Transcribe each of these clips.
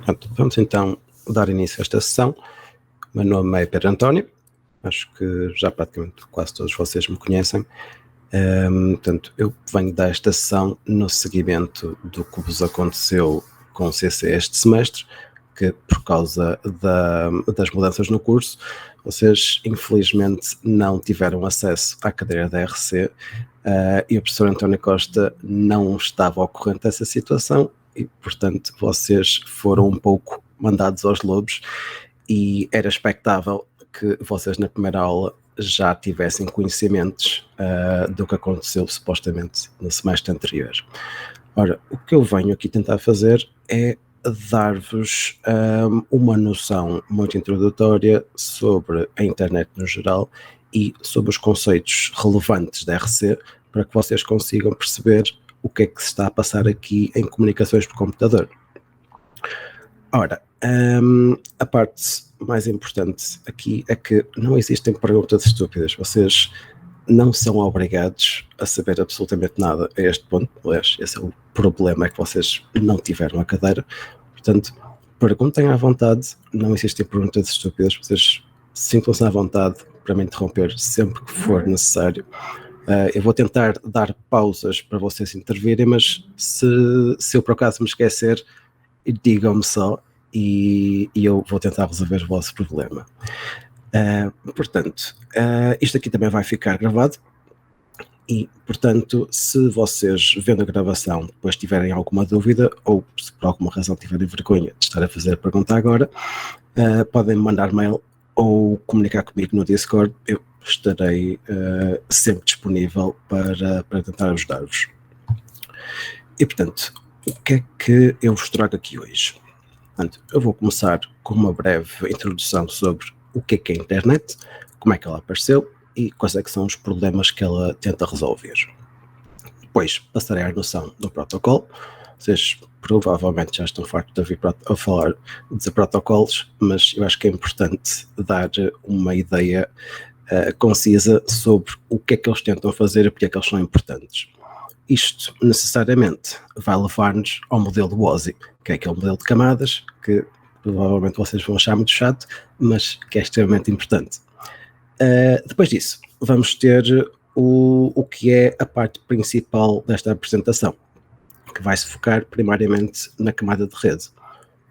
Pronto, vamos então dar início a esta sessão. O meu nome é Pedro António, acho que já praticamente quase todos vocês me conhecem. Portanto, eu venho desta sessão no seguimento do que vos aconteceu com o CC este semestre, que por causa das mudanças no curso, vocês infelizmente não tiveram acesso à cadeira da RC e o professor António Costa não estava ao corrente dessa situação e, portanto, vocês foram um pouco mandados aos lobos e era expectável que vocês na primeira aula já tivessem conhecimentos do que aconteceu supostamente no semestre anterior. Ora, o que eu venho aqui tentar fazer é dar-vos uma noção muito introdutória sobre a internet no geral e sobre os conceitos relevantes da RC para que vocês consigam perceber o que é que se está a passar aqui em comunicações por computador. Ora, a parte mais importante aqui é que não existem perguntas estúpidas. Vocês não são obrigados a saber absolutamente nada a este ponto. Aliás, esse é o problema, é que vocês não tiveram a cadeira. Portanto, perguntem à vontade, não existem perguntas estúpidas. Vocês sintam-se à vontade para me interromper sempre que for necessário. Eu vou tentar dar pausas para vocês intervirem, mas se eu por acaso me esquecer, digam-me só e eu vou tentar resolver o vosso problema. Portanto, isto aqui também vai ficar gravado e, portanto, se vocês vendo a gravação depois tiverem alguma dúvida ou se por alguma razão tiverem vergonha de estar a fazer a pergunta agora, podem me mandar mail ou comunicar comigo no Discord. Eu estarei sempre disponível para tentar ajudar-vos. E, portanto, o que é que eu vos trago aqui hoje? Portanto, eu vou começar com uma breve introdução sobre o que é a internet, como é que ela apareceu e quais é que são os problemas que ela tenta resolver. Depois passarei à noção do protocolo. Vocês provavelmente já estão fartos de ouvir a falar de protocolos, mas eu acho que é importante dar uma ideia concisa sobre o que é que eles tentam fazer e porque é que eles são importantes. Isto necessariamente vai levar-nos ao modelo WOSI, que é aquele modelo de camadas que provavelmente vocês vão achar muito chato, mas que é extremamente importante. Depois disso, vamos ter o que é a parte principal desta apresentação, que vai se focar primariamente na camada de rede,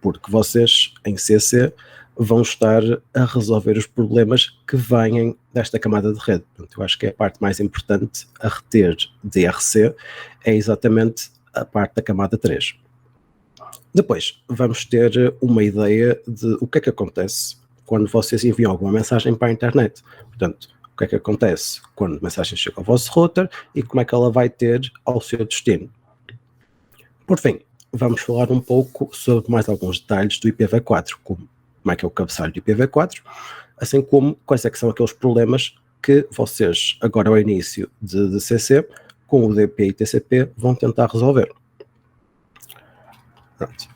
porque vocês em CC vão estar a resolver os problemas que vêm desta camada de rede. Portanto, eu acho que é a parte mais importante a reter de RC, é exatamente a parte da camada 3. Depois, vamos ter uma ideia de o que é que acontece quando vocês enviam alguma mensagem para a internet. Portanto, o que é que acontece quando a mensagem chega ao vosso router e como é que ela vai ter ao seu destino. Por fim, vamos falar um pouco sobre mais alguns detalhes do IPv4, como é que é o cabeçalho do IPv4, assim como quais é que são aqueles problemas que vocês, agora ao início de CC, com o DP e TCP, vão tentar resolver. Pronto.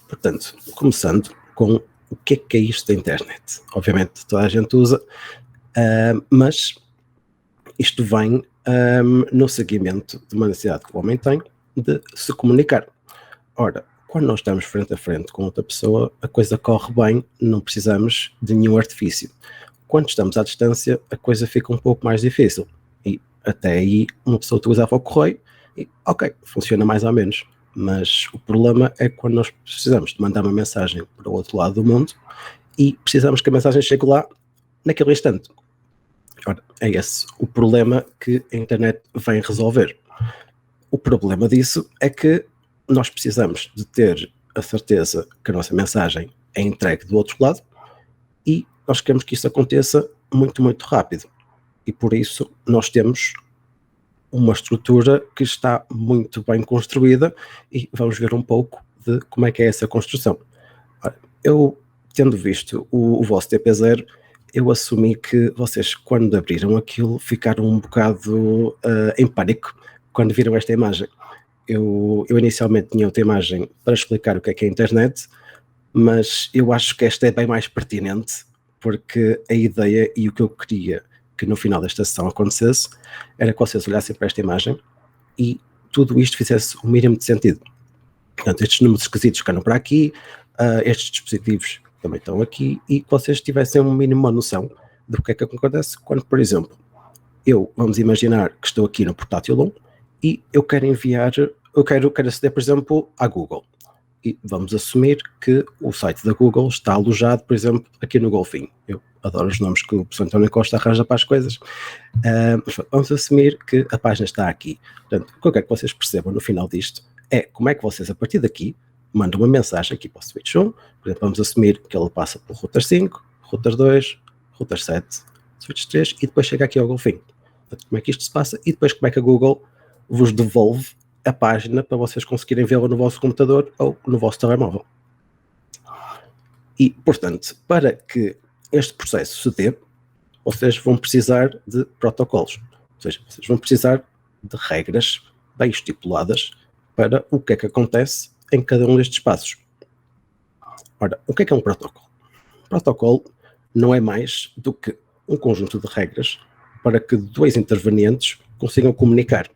Portanto, começando com o que é isto da internet. Obviamente toda a gente usa, mas isto vem no seguimento de uma necessidade que o homem tem de se comunicar. Ora, quando nós estamos frente a frente com outra pessoa, a coisa corre bem, não precisamos de nenhum artifício. Quando estamos à distância, a coisa fica um pouco mais difícil. E até aí, uma pessoa utilizava o correio e, ok, funciona mais ou menos. Mas o problema é quando nós precisamos de mandar uma mensagem para o outro lado do mundo e precisamos que a mensagem chegue lá naquele instante. Ora, é esse o problema que a internet vem resolver. O problema disso é que nós precisamos de ter a certeza que a nossa mensagem é entregue do outro lado e nós queremos que isso aconteça muito, muito rápido. E por isso nós temos uma estrutura que está muito bem construída e vamos ver um pouco de como é que é essa construção. Ora, eu, tendo visto o vosso TP0, eu assumi que vocês, quando abriram aquilo, ficaram um bocado em pânico quando viram esta imagem. Eu inicialmente tinha outra imagem para explicar o que é a internet, mas eu acho que esta é bem mais pertinente, porque a ideia e o que eu queria que no final desta sessão acontecesse era que vocês olhassem para esta imagem e tudo isto fizesse o mínimo de sentido. Portanto, estes números esquisitos ficaram para aqui, estes dispositivos também estão aqui, e que vocês tivessem uma mínima noção do que é que acontece quando, por exemplo, vamos imaginar que estou aqui no portátil 1 e eu quero enviar, eu quero aceder, por exemplo, à Google. E vamos assumir que o site da Google está alojado, por exemplo, aqui no Golfinho. Eu adoro os nomes que o professor António Costa arranja para as coisas. Mas vamos assumir que a página está aqui. Portanto, o que eu quero que vocês percebam no final disto é como é que vocês, a partir daqui, mandam uma mensagem aqui para o switch 1. Por exemplo, vamos assumir que ele passa pelo router 5, router 2, router 7, switch 3 e depois chega aqui ao Golfinho. Portanto, como é que isto se passa e depois como é que a Google vos devolve a página para vocês conseguirem vê-la no vosso computador ou no vosso telemóvel. E, portanto, para que este processo se dê, vocês vão precisar de protocolos. Ou seja, vocês vão precisar de regras bem estipuladas para o que é que acontece em cada um destes passos. Ora, o que é um protocolo? Um protocolo não é mais do que um conjunto de regras para que dois intervenientes consigam comunicar.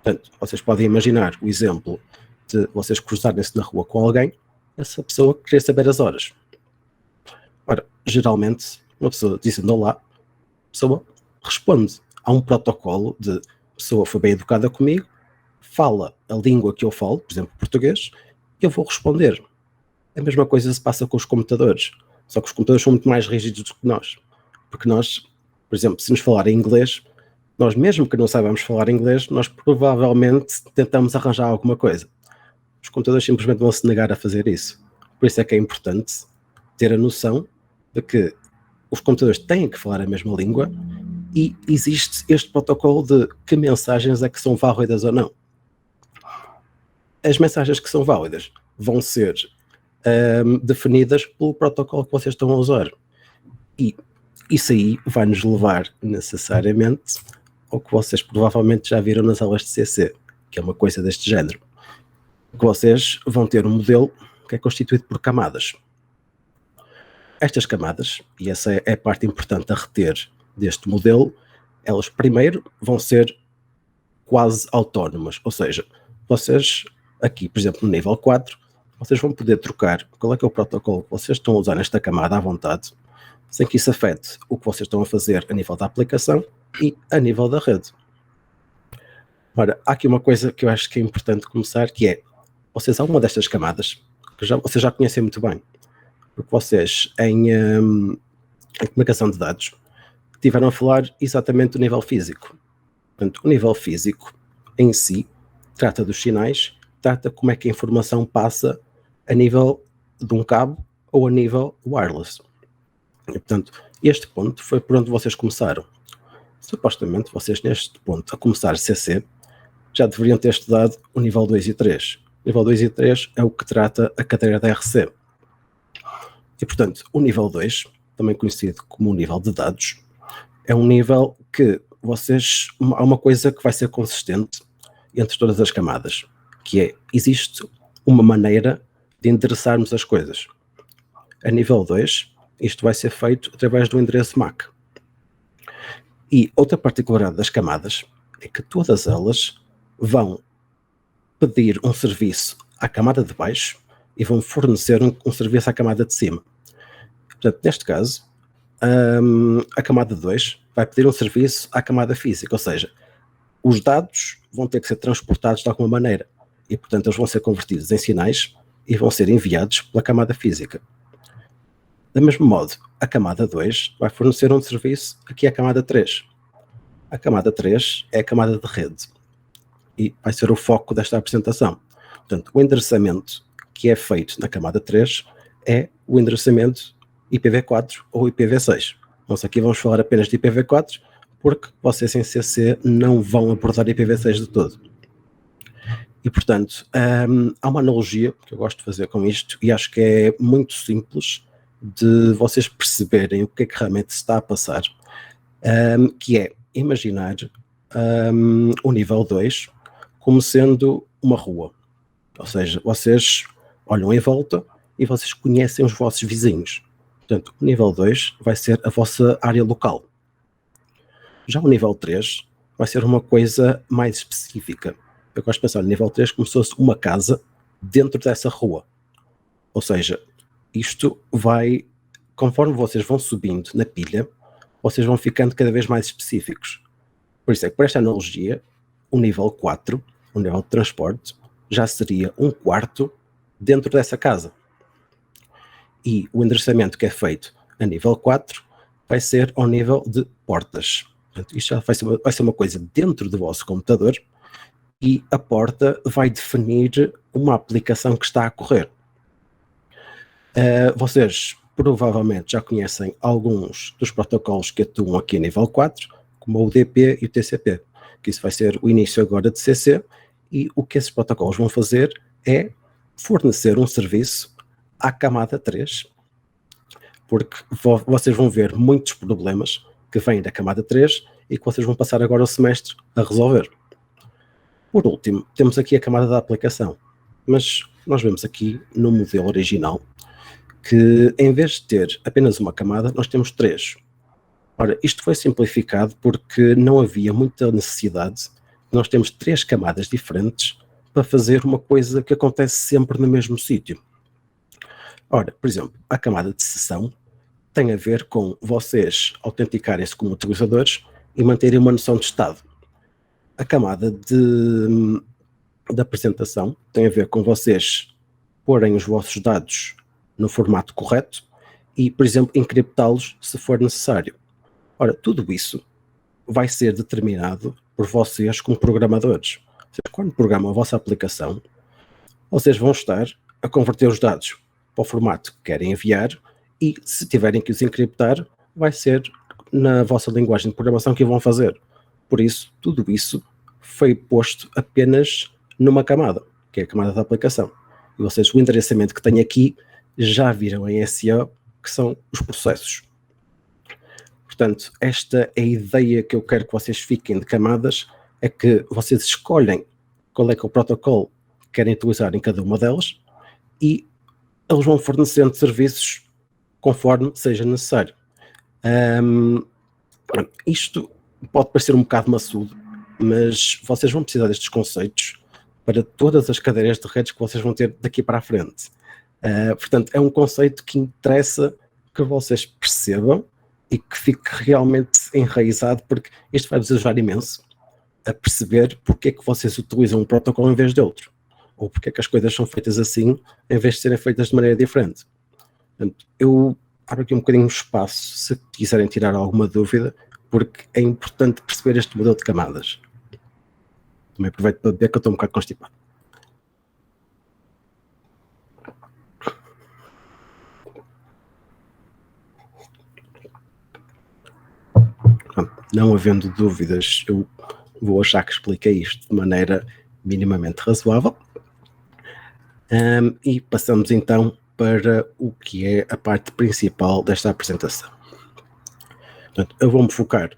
Portanto, vocês podem imaginar o exemplo de vocês cruzarem-se na rua com alguém, essa pessoa querer saber as horas. Ora, geralmente, uma pessoa dizendo olá, a pessoa responde. Há um protocolo de a pessoa foi bem educada comigo, fala a língua que eu falo, por exemplo, português, e eu vou responder. A mesma coisa se passa com os computadores, só que os computadores são muito mais rígidos do que nós. Porque nós, por exemplo, se nos falar em inglês, nós mesmo que não saibamos falar inglês, nós provavelmente tentamos arranjar alguma coisa. Os computadores simplesmente vão se negar a fazer isso. Por isso é que é importante ter a noção de que os computadores têm que falar a mesma língua e existe este protocolo de que mensagens é que são válidas ou não. As mensagens que são válidas vão ser definidas pelo protocolo que vocês estão a usar. E isso aí vai nos levar necessariamente ao que vocês provavelmente já viram nas aulas de CC, que é uma coisa deste género. Que vocês vão ter um modelo que é constituído por camadas. Estas camadas, e essa é a parte importante a reter deste modelo, elas primeiro vão ser quase autónomas, ou seja, vocês aqui, por exemplo, no nível 4, vocês vão poder trocar qual é que é o protocolo que vocês estão a usar nesta camada à vontade, sem que isso afete o que vocês estão a fazer a nível da aplicação e a nível da rede. Ora, há aqui uma coisa que eu acho que é importante começar, que é, vocês há uma destas camadas que vocês já conhecem muito bem, porque vocês em comunicação de dados tiveram a falar exatamente do nível físico. Portanto, o nível físico em si trata dos sinais, trata como é que a informação passa a nível de um cabo ou a nível wireless. E, portanto, este ponto foi por onde vocês começaram. Supostamente, vocês neste ponto, a começar CC, já deveriam ter estudado o nível 2 e 3. O nível 2 e 3 é o que trata a cadeira da RC. E, portanto, o nível 2, também conhecido como o nível de dados, é um nível que há uma coisa que vai ser consistente entre todas as camadas, que é, existe uma maneira de endereçarmos as coisas. A nível 2, isto vai ser feito através do endereço MAC. E outra particularidade das camadas é que todas elas vão pedir um serviço à camada de baixo e vão fornecer um serviço à camada de cima. Portanto, neste caso, a camada 2 vai pedir um serviço à camada física, ou seja, os dados vão ter que ser transportados de alguma maneira e, portanto, eles vão ser convertidos em sinais e vão ser enviados pela camada física. Do mesmo modo, a camada 2 vai fornecer um serviço aqui à camada 3. A camada 3 é a camada de rede e vai ser o foco desta apresentação. Portanto, o endereçamento que é feito na camada 3 é o endereçamento IPv4 ou IPv6. Nós aqui vamos falar apenas de IPv4 porque vocês em CC não vão abordar IPv6 de todo. E, portanto, há uma analogia que eu gosto de fazer com isto e acho que é muito simples de vocês perceberem o que é que realmente se está a passar, que é imaginar o nível 2 como sendo uma rua. Ou seja, vocês olham em volta e vocês conhecem os vossos vizinhos. Portanto, o nível 2 vai ser a vossa área local. Já o nível 3 vai ser uma coisa mais específica. Eu gosto de pensar no nível 3 como se fosse uma casa dentro dessa rua. Ou seja, isto vai, conforme vocês vão subindo na pilha, vocês vão ficando cada vez mais específicos. Por isso é que, por esta analogia, o nível 4, o nível de transporte, já seria um quarto dentro dessa casa. E o endereçamento que é feito a nível 4 vai ser ao nível de portas. Portanto, isto já vai ser uma coisa dentro do vosso computador, e a porta vai definir uma aplicação que está a correr. Vocês provavelmente já conhecem alguns dos protocolos que atuam aqui a nível 4, como o UDP e o TCP, que isso vai ser o início agora de CC, e o que esses protocolos vão fazer é fornecer um serviço à camada 3, porque vocês vão ver muitos problemas que vêm da camada 3 e que vocês vão passar agora o semestre a resolver. Por último, temos aqui a camada da aplicação, mas nós vemos aqui no modelo original que, em vez de ter apenas uma camada, nós temos 3. Ora, isto foi simplificado porque não havia muita necessidade de nós termos 3 camadas diferentes para fazer uma coisa que acontece sempre no mesmo sítio. Ora, por exemplo, a camada de sessão tem a ver com vocês autenticarem-se como utilizadores e manterem uma noção de estado. A camada de apresentação tem a ver com vocês porem os vossos dados no formato correto e, por exemplo, encriptá-los se for necessário. Ora, tudo isso vai ser determinado por vocês como programadores. Vocês, quando programam a vossa aplicação, vocês vão estar a converter os dados para o formato que querem enviar e, se tiverem que os encriptar, vai ser na vossa linguagem de programação que o vão fazer. Por isso, tudo isso foi posto apenas numa camada, que é a camada da aplicação. E vocês, o endereçamento que têm aqui, já viram em SEO, que são os processos. Portanto, esta é a ideia que eu quero que vocês fiquem de camadas, é que vocês escolhem qual é que é o protocolo que querem utilizar em cada uma delas e eles vão fornecendo serviços conforme seja necessário. Isto pode parecer um bocado maçudo, mas vocês vão precisar destes conceitos para todas as cadeiras de redes que vocês vão ter daqui para a frente. Portanto, é um conceito que interessa que vocês percebam e que fique realmente enraizado, porque isto vai-vos ajudar imenso a perceber porque é que vocês utilizam um protocolo em vez de outro, ou porque é que as coisas são feitas assim em vez de serem feitas de maneira diferente. Portanto, eu abro aqui um bocadinho de espaço se quiserem tirar alguma dúvida, porque é importante perceber este modelo de camadas. Também aproveito para beber que eu estou um bocado constipado. Não havendo dúvidas, eu vou achar que expliquei isto de maneira minimamente razoável. E passamos então para o que é a parte principal desta apresentação. Portanto, eu vou-me focar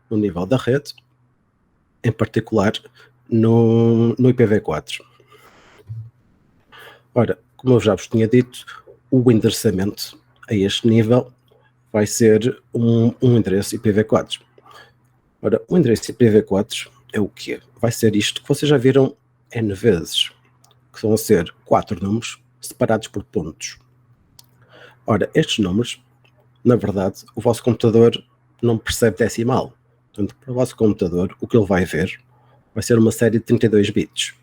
no nível da rede, em particular no IPv4. Ora, como eu já vos tinha dito, o endereçamento a este nível vai ser um endereço IPv4. Ora, o endereço IPv4 é o quê? Vai ser isto que vocês já viram N vezes, que vão ser 4 números separados por pontos. Ora, estes números, na verdade, o vosso computador não percebe decimal. Portanto, para o vosso computador, o que ele vai ver vai ser uma série de 32 bits.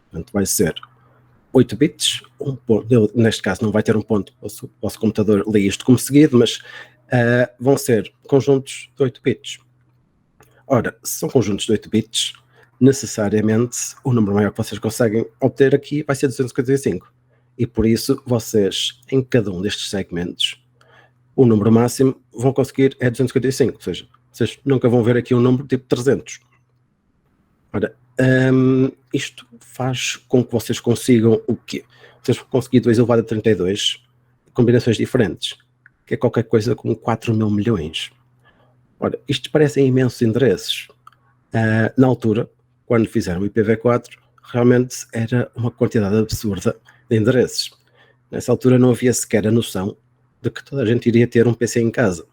Portanto, vai ser 8 bits, um ponto. Ele, neste caso, não vai ter um ponto, o vosso computador lê isto como seguido, mas vão ser conjuntos de 8 bits. Ora, se são conjuntos de 8 bits, necessariamente o número maior que vocês conseguem obter aqui vai ser 255. E por isso, vocês, em cada um destes segmentos, o número máximo vão conseguir é 255, ou seja, vocês nunca vão ver aqui um número tipo 300. Ora, isto faz com que vocês consigam o quê? Vocês vão conseguir 2 elevado a 32 combinações diferentes, que é qualquer coisa como 4 mil milhões. Ora, isto parecem imensos endereços. Na altura, quando fizeram o IPv4, realmente era uma quantidade absurda de endereços. Nessa altura não havia sequer a noção de que toda a gente iria ter um PC em casa.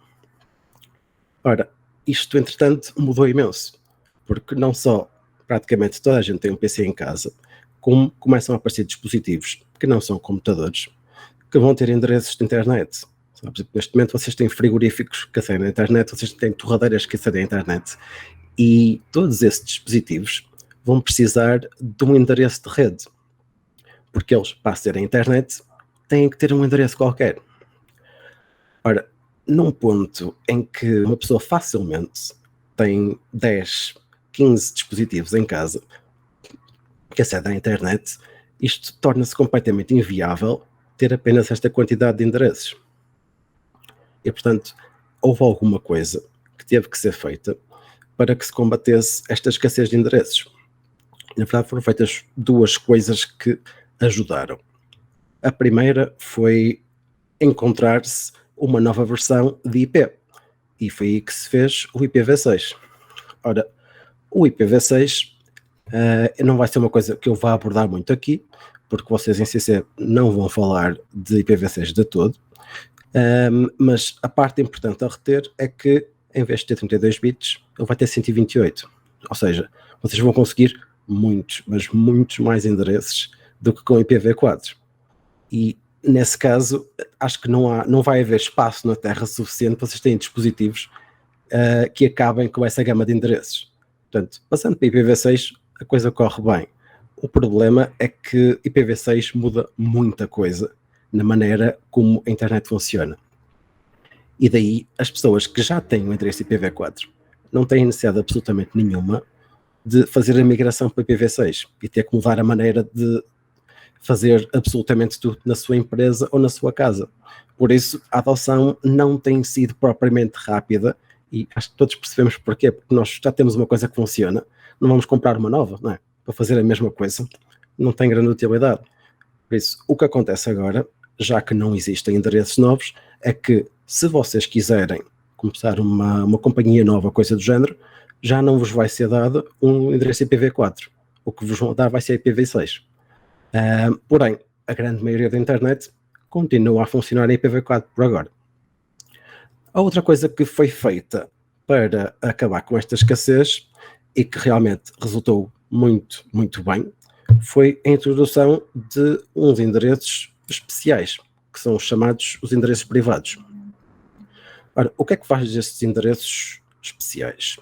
Ora, isto entretanto mudou imenso, porque não só praticamente toda a gente tem um PC em casa, como começam a aparecer dispositivos que não são computadores, que vão ter endereços de internet. Por exemplo, neste momento vocês têm frigoríficos que acedem à internet, vocês têm torradeiras que acedem à internet, e todos esses dispositivos vão precisar de um endereço de rede, porque eles, para acederem à internet, têm que ter um endereço qualquer. Ora, num ponto em que uma pessoa facilmente tem 10, 15 dispositivos em casa que acedem à internet, isto torna-se completamente inviável ter apenas esta quantidade de endereços. E, portanto, houve alguma coisa que teve que ser feita para que se combatesse esta escassez de endereços. Na verdade, foram feitas duas coisas que ajudaram. A primeira foi encontrar-se uma nova versão de IP, e foi aí que se fez o IPv6. Ora, o IPv6 não vai ser uma coisa que eu vá abordar muito aqui, porque vocês em CC não vão falar de IPv6 de todo, mas a parte importante a reter é que em vez de ter 32 bits, ele vai ter 128. Ou seja, vocês vão conseguir muitos, mas muitos mais endereços do que com IPv4. E nesse caso, acho que não vai haver espaço na Terra suficiente para vocês terem dispositivos que acabem com essa gama de endereços. Portanto, passando para IPv6, a coisa corre bem. O problema é que IPv6 muda muita coisa na maneira como a internet funciona. E daí, as pessoas que já têm o endereço IPv4 não têm necessidade absolutamente nenhuma de fazer a migração para IPv6 e ter que mudar a maneira de fazer absolutamente tudo na sua empresa ou na sua casa. Por isso, a adoção não tem sido propriamente rápida, e acho que todos percebemos porquê, porque nós já temos uma coisa que funciona, não vamos comprar uma nova, não é? Para fazer a mesma coisa, não tem grande utilidade. Por isso, o que acontece agora, já que não existem endereços novos, é que se vocês quiserem começar uma companhia nova, coisa do género, já não vos vai ser dado um endereço IPv4. O que vos vão dar vai ser IPv6. Porém, a grande maioria da internet continua a funcionar em IPv4 por agora. A outra coisa que foi feita para acabar com esta escassez e que realmente resultou muito, muito bem, foi a introdução de uns endereços especiais, que são os chamados os endereços privados. Ora, o que é que faz destes endereços especiais?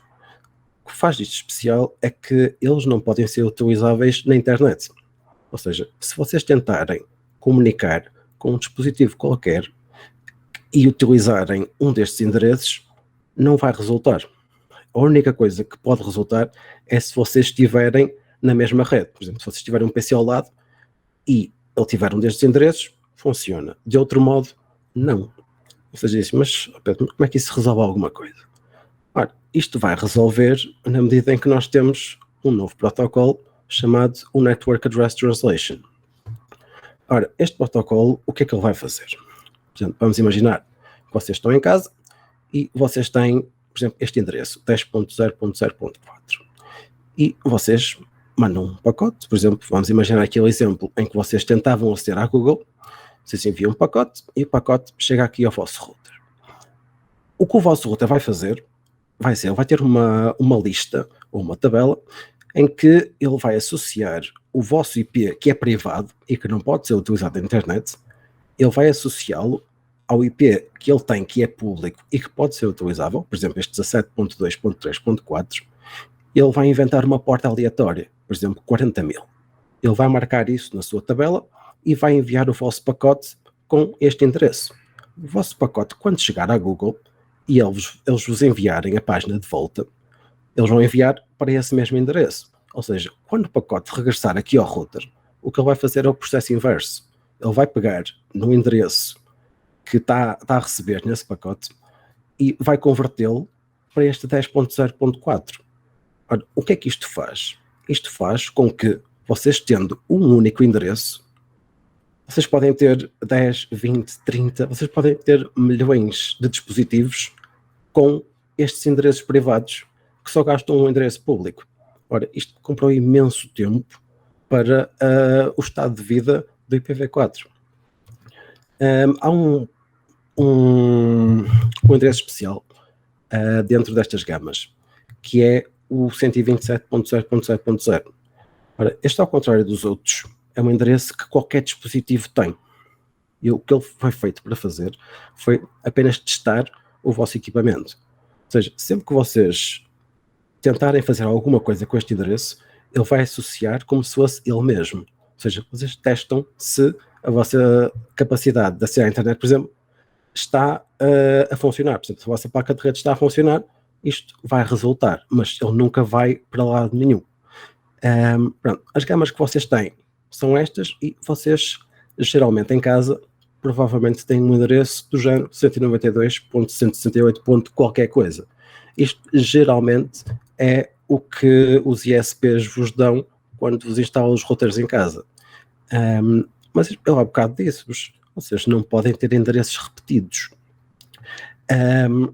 O que faz disto especial é que eles não podem ser utilizáveis na internet. Ou seja, se vocês tentarem comunicar com um dispositivo qualquer e utilizarem um destes endereços, não vai resultar. A única coisa que pode resultar é se vocês estiverem na mesma rede. Por exemplo, se vocês tiverem um PC ao lado e ele tiver um destes endereços, funciona. De outro modo, não. Vocês dizem, mas Pedro, como é que isso resolve alguma coisa? Ora, isto vai resolver na medida em que nós temos um novo protocolo chamado o Network Address Translation. Ora, este protocolo, o que é que ele vai fazer? Por exemplo, vamos imaginar que vocês estão em casa e vocês têm, por exemplo, este endereço, 10.0.0.4. E vocês mandam um pacote, por exemplo, vamos imaginar aquele exemplo em que vocês tentavam aceder à Google, vocês enviam um pacote e o pacote chega aqui ao vosso router. O que o vosso router vai fazer ele vai ter uma lista ou uma tabela em que ele vai associar o vosso IP, que é privado e que não pode ser utilizado na internet, ele vai associá-lo ao IP que ele tem, que é público e que pode ser utilizável, por exemplo, este 17.2.3.4, ele vai inventar uma porta aleatória, por exemplo, 40.000. Ele vai marcar isso na sua tabela e vai enviar o vosso pacote com este endereço. O vosso pacote, quando chegar à Google e eles vos enviarem a página de volta, eles vão enviar para esse mesmo endereço. Ou seja, quando o pacote regressar aqui ao router, o que ele vai fazer é o processo inverso. Ele vai pegar no endereço que está a receber nesse pacote e vai convertê-lo para este 10.0.4. Ora, o que é que isto faz? Isto faz com que vocês, tendo um único endereço, vocês podem ter 10, 20, 30, vocês podem ter milhões de dispositivos com estes endereços privados que só gastam um endereço público. Ora, isto comprou imenso tempo para o estado de vida do IPv4. Há um endereço especial dentro destas gamas, que é o 127.0.0.0. Ora, este, ao contrário dos outros, é um endereço que qualquer dispositivo tem. E o que ele foi feito para fazer foi apenas testar o vosso equipamento. Ou seja, sempre que vocês tentarem fazer alguma coisa com este endereço, ele vai associar como se fosse ele mesmo. Ou seja, vocês testam se a vossa capacidade de acessar à internet, por exemplo, está a funcionar. Por exemplo, se a vossa placa de rede está a funcionar, isto vai resultar, mas ele nunca vai para lado nenhum. Pronto, as gamas que vocês têm são estas e vocês, geralmente em casa, provavelmente têm um endereço do género 192.168. qualquer coisa. Isto geralmente é o que os ISPs vos dão quando vos instalam os routers em casa. Mas eu há bocado disse-vos, vocês não podem ter endereços repetidos.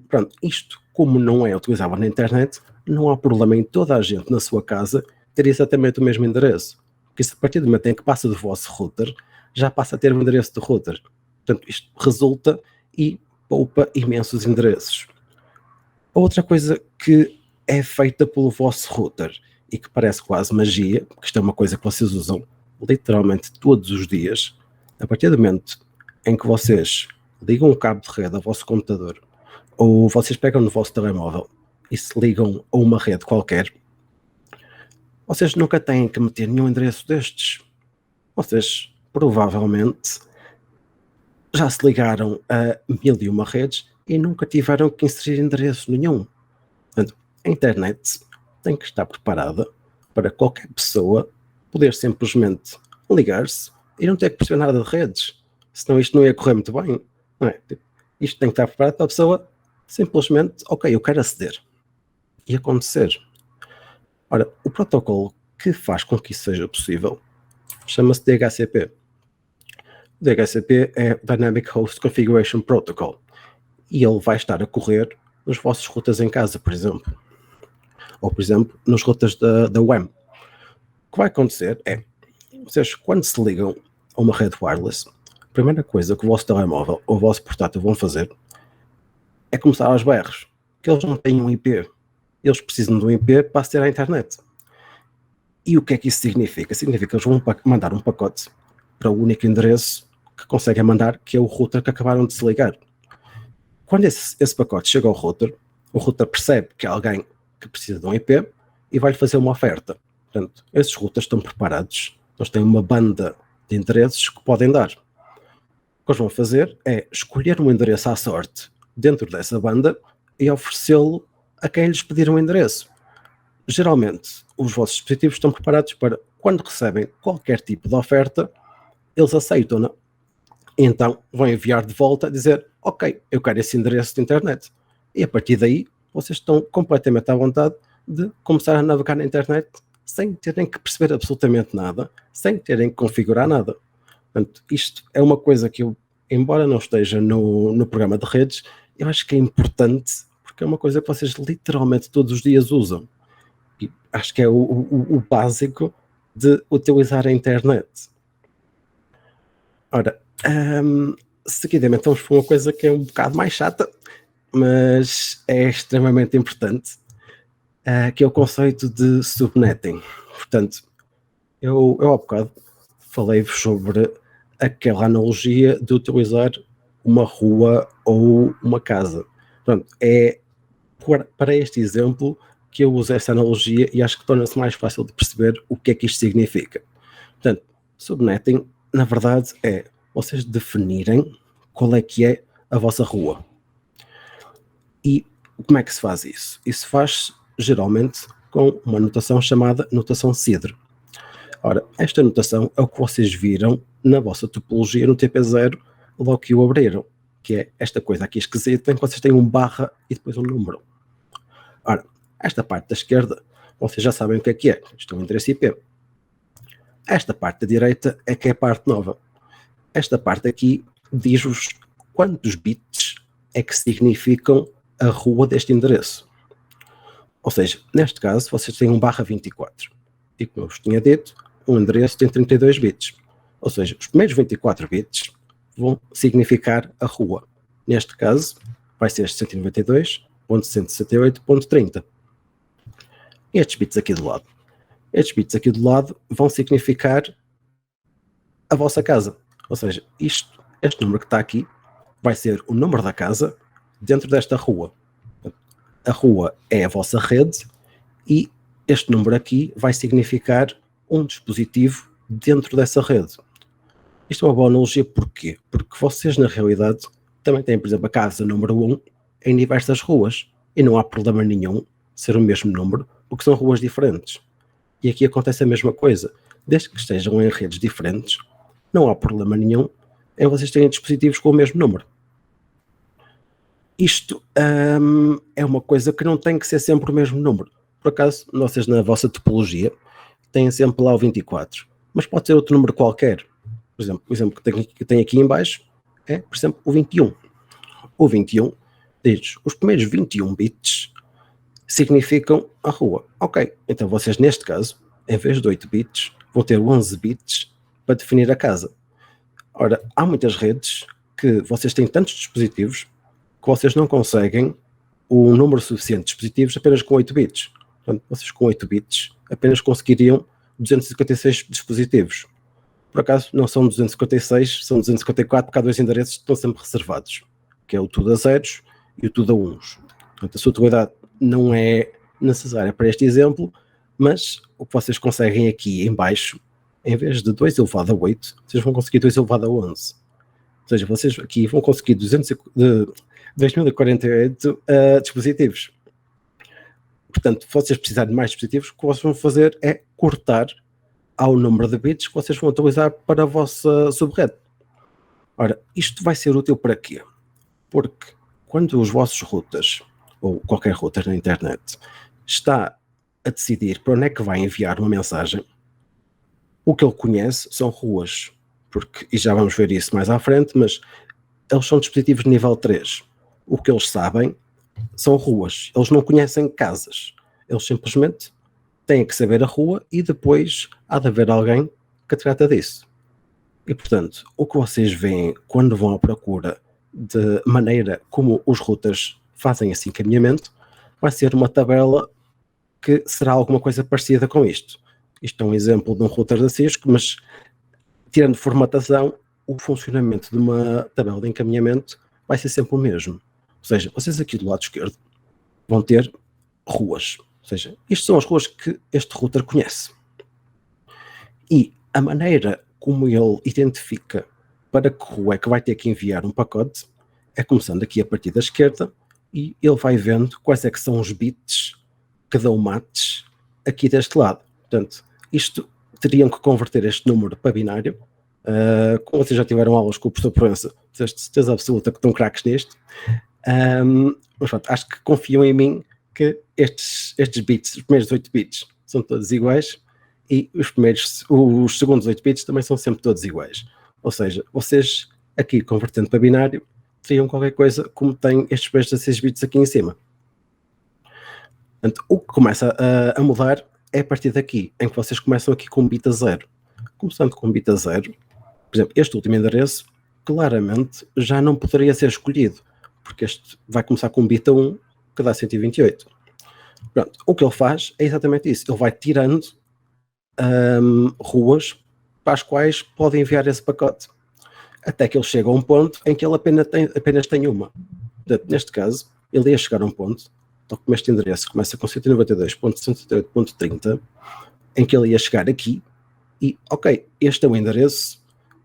Pronto, isto, como não é utilizável na internet, não há problema em toda a gente na sua casa ter exatamente o mesmo endereço. Porque se a partir do momento em que passa do vosso router, já passa a ter o endereço do router. Portanto, isto resulta e poupa imensos endereços. Outra coisa que é feita pelo vosso router e que parece quase magia, porque isto é uma coisa que vocês usam literalmente todos os dias, a partir do momento em que vocês ligam um cabo de rede ao vosso computador ou vocês pegam no vosso telemóvel e se ligam a uma rede qualquer, vocês nunca têm que meter nenhum endereço destes. Vocês provavelmente já se ligaram a 1001 redes e nunca tiveram que inserir endereço nenhum. Portanto, a internet tem que estar preparada para qualquer pessoa poder simplesmente ligar-se e não ter que perceber nada de redes. Senão isto não ia correr muito bem. Não é? Isto tem que estar preparado para a pessoa simplesmente, ok, eu quero aceder. E acontecer. Ora, o protocolo que faz com que isso seja possível chama-se DHCP. O DHCP é Dynamic Host Configuration Protocol e ele vai estar a correr nos vossos routers em casa, por exemplo. Ou, por exemplo, nos routers da WAN. O que vai acontecer é, vocês quando se ligam a uma rede wireless, a primeira coisa que o vosso telemóvel ou o vosso portátil vão fazer é começar aos berros, que eles não têm um IP. Eles precisam de um IP para aceder à internet. E o que é que isso significa? Significa que eles vão mandar um pacote para o único endereço que conseguem mandar, que é o router que acabaram de se ligar. Quando esse pacote chega ao router, o router percebe que há alguém que precisa de um IP e vai-lhe fazer uma oferta. Portanto, esses routers estão preparados, eles têm uma banda de endereços que podem dar. O que eles vão fazer é escolher um endereço à sorte dentro dessa banda e oferecê-lo a quem lhes pedir um endereço. Geralmente, os vossos dispositivos estão preparados para, quando recebem qualquer tipo de oferta, eles aceitam-na. Então, vão enviar de volta a dizer, ok, eu quero esse endereço de internet. E a partir daí, vocês estão completamente à vontade de começar a navegar na internet sem terem que perceber absolutamente nada, sem terem que configurar nada. Portanto, isto é uma coisa que eu, embora não esteja no programa de redes, eu acho que é importante, porque é uma coisa que vocês literalmente todos os dias usam. E acho que é o básico de utilizar a internet. Ora, seguidamente vamos para uma coisa que é um bocado mais chata, mas é extremamente importante, que é o conceito de subnetting. Portanto, eu há bocado falei-vos sobre aquela analogia de utilizar uma rua ou uma casa. Portanto, é para este exemplo que eu uso essa analogia e acho que torna-se mais fácil de perceber o que é que isto significa. Portanto, subnetting, na verdade, é vocês definirem qual é que é a vossa rua. E como é que se faz isso? Isso faz geralmente com uma notação chamada notação CIDR. Ora, esta notação é o que vocês viram na vossa topologia no TP0 logo que o abriram, que é esta coisa aqui esquisita em que vocês têm um barra e depois um número. Ora, esta parte da esquerda, vocês já sabem o que é. Isto é um endereço IP. Esta parte da direita é que é a parte nova. Esta parte aqui diz-vos quantos bits é que significam a rua deste endereço. Ou seja, neste caso, vocês têm um barra 24. E como eu vos tinha dito, um endereço tem 32 bits. Ou seja, os primeiros 24 bits vão significar a rua. Neste caso, vai ser 192.168.30. Estes bits aqui do lado Estes bits aqui do lado vão significar a vossa casa. Ou seja, este número que está aqui vai ser o número da casa dentro desta rua. A rua é a vossa rede e este número aqui vai significar um dispositivo dentro dessa rede. Isto é uma boa analogia, porquê? Porque vocês, na realidade, também têm, por exemplo, a casa número 1 em diversas ruas e não há problema nenhum ser o mesmo número, porque são ruas diferentes. E aqui acontece a mesma coisa. Desde que estejam em redes diferentes, não há problema nenhum em vocês terem dispositivos com o mesmo número. Isto é uma coisa que não tem que ser sempre o mesmo número. Por acaso, vocês na vossa topologia têm sempre lá o 24, mas pode ser outro número qualquer. Por exemplo, o exemplo que tenho aqui em baixo é, por exemplo, o 21. O 21 diz, os primeiros 21 bits significam a rua. Ok, então vocês neste caso, em vez de 8 bits, vão ter 11 bits para definir a casa. Ora, há muitas redes que vocês têm tantos dispositivos que vocês não conseguem o número suficiente de dispositivos apenas com 8 bits. Portanto, vocês com 8 bits apenas conseguiriam 256 dispositivos. Por acaso não são 256, são 254, porque há dois endereços que estão sempre reservados, que é o tudo a zeros e o tudo a uns. Portanto, a sua utilidade não é necessária para este exemplo, mas o que vocês conseguem aqui em baixo, em vez de 2 elevado a 8, vocês vão conseguir 2 elevado a 11. Ou seja, vocês aqui vão conseguir 2048 dispositivos. Portanto, se vocês precisarem de mais dispositivos, o que vocês vão fazer é cortar ao número de bits que vocês vão utilizar para a vossa subrede. Ora, isto vai ser útil para quê? Porque quando os vossos routers, ou qualquer router na internet, está a decidir para onde é que vai enviar uma mensagem, o que ele conhece são ruas, e já vamos ver isso mais à frente, mas eles são dispositivos de nível 3. O que eles sabem são ruas, eles não conhecem casas, eles simplesmente têm que saber a rua e depois há de haver alguém que trata disso. E portanto, o que vocês veem quando vão à procura de maneira como os routers fazem esse encaminhamento vai ser uma tabela que será alguma coisa parecida com isto. Isto é um exemplo de um router da Cisco, mas tirando formatação, o funcionamento de uma tabela de encaminhamento vai ser sempre o mesmo. Ou seja, vocês aqui do lado esquerdo vão ter ruas. Ou seja, isto são as ruas que este router conhece. E a maneira como ele identifica para que rua é que vai ter que enviar um pacote é começando aqui a partir da esquerda e ele vai vendo quais é que são os bits que dão match aqui deste lado. Portanto, isto teriam que converter este número para binário. Como vocês já tiveram aulas com o professor Proença, vocês de certeza absoluta que estão craques nisto. Mas pronto, acho que confiam em mim que estes bits, os primeiros 8 bits, são todos iguais e os segundos 8 bits também são sempre todos iguais. Ou seja, vocês aqui convertendo para binário teriam qualquer coisa como tem estes primeiros 16 bits aqui em cima. Portanto, o que começa a mudar é a partir daqui, em que vocês começam aqui com um bit a 0. Começando com um bit a 0, por exemplo, este último endereço claramente já não poderia ser escolhido, porque este vai começar com um bit a 1, que dá 128. Pronto, o que ele faz é exatamente isso. Ele vai tirando ruas para as quais pode enviar esse pacote. Até que ele chega a um ponto em que ele apenas tem uma. Portanto, neste caso, ele ia chegar a um ponto, então como este endereço começa com 192.168.30, em que ele ia chegar aqui e, ok, este é o endereço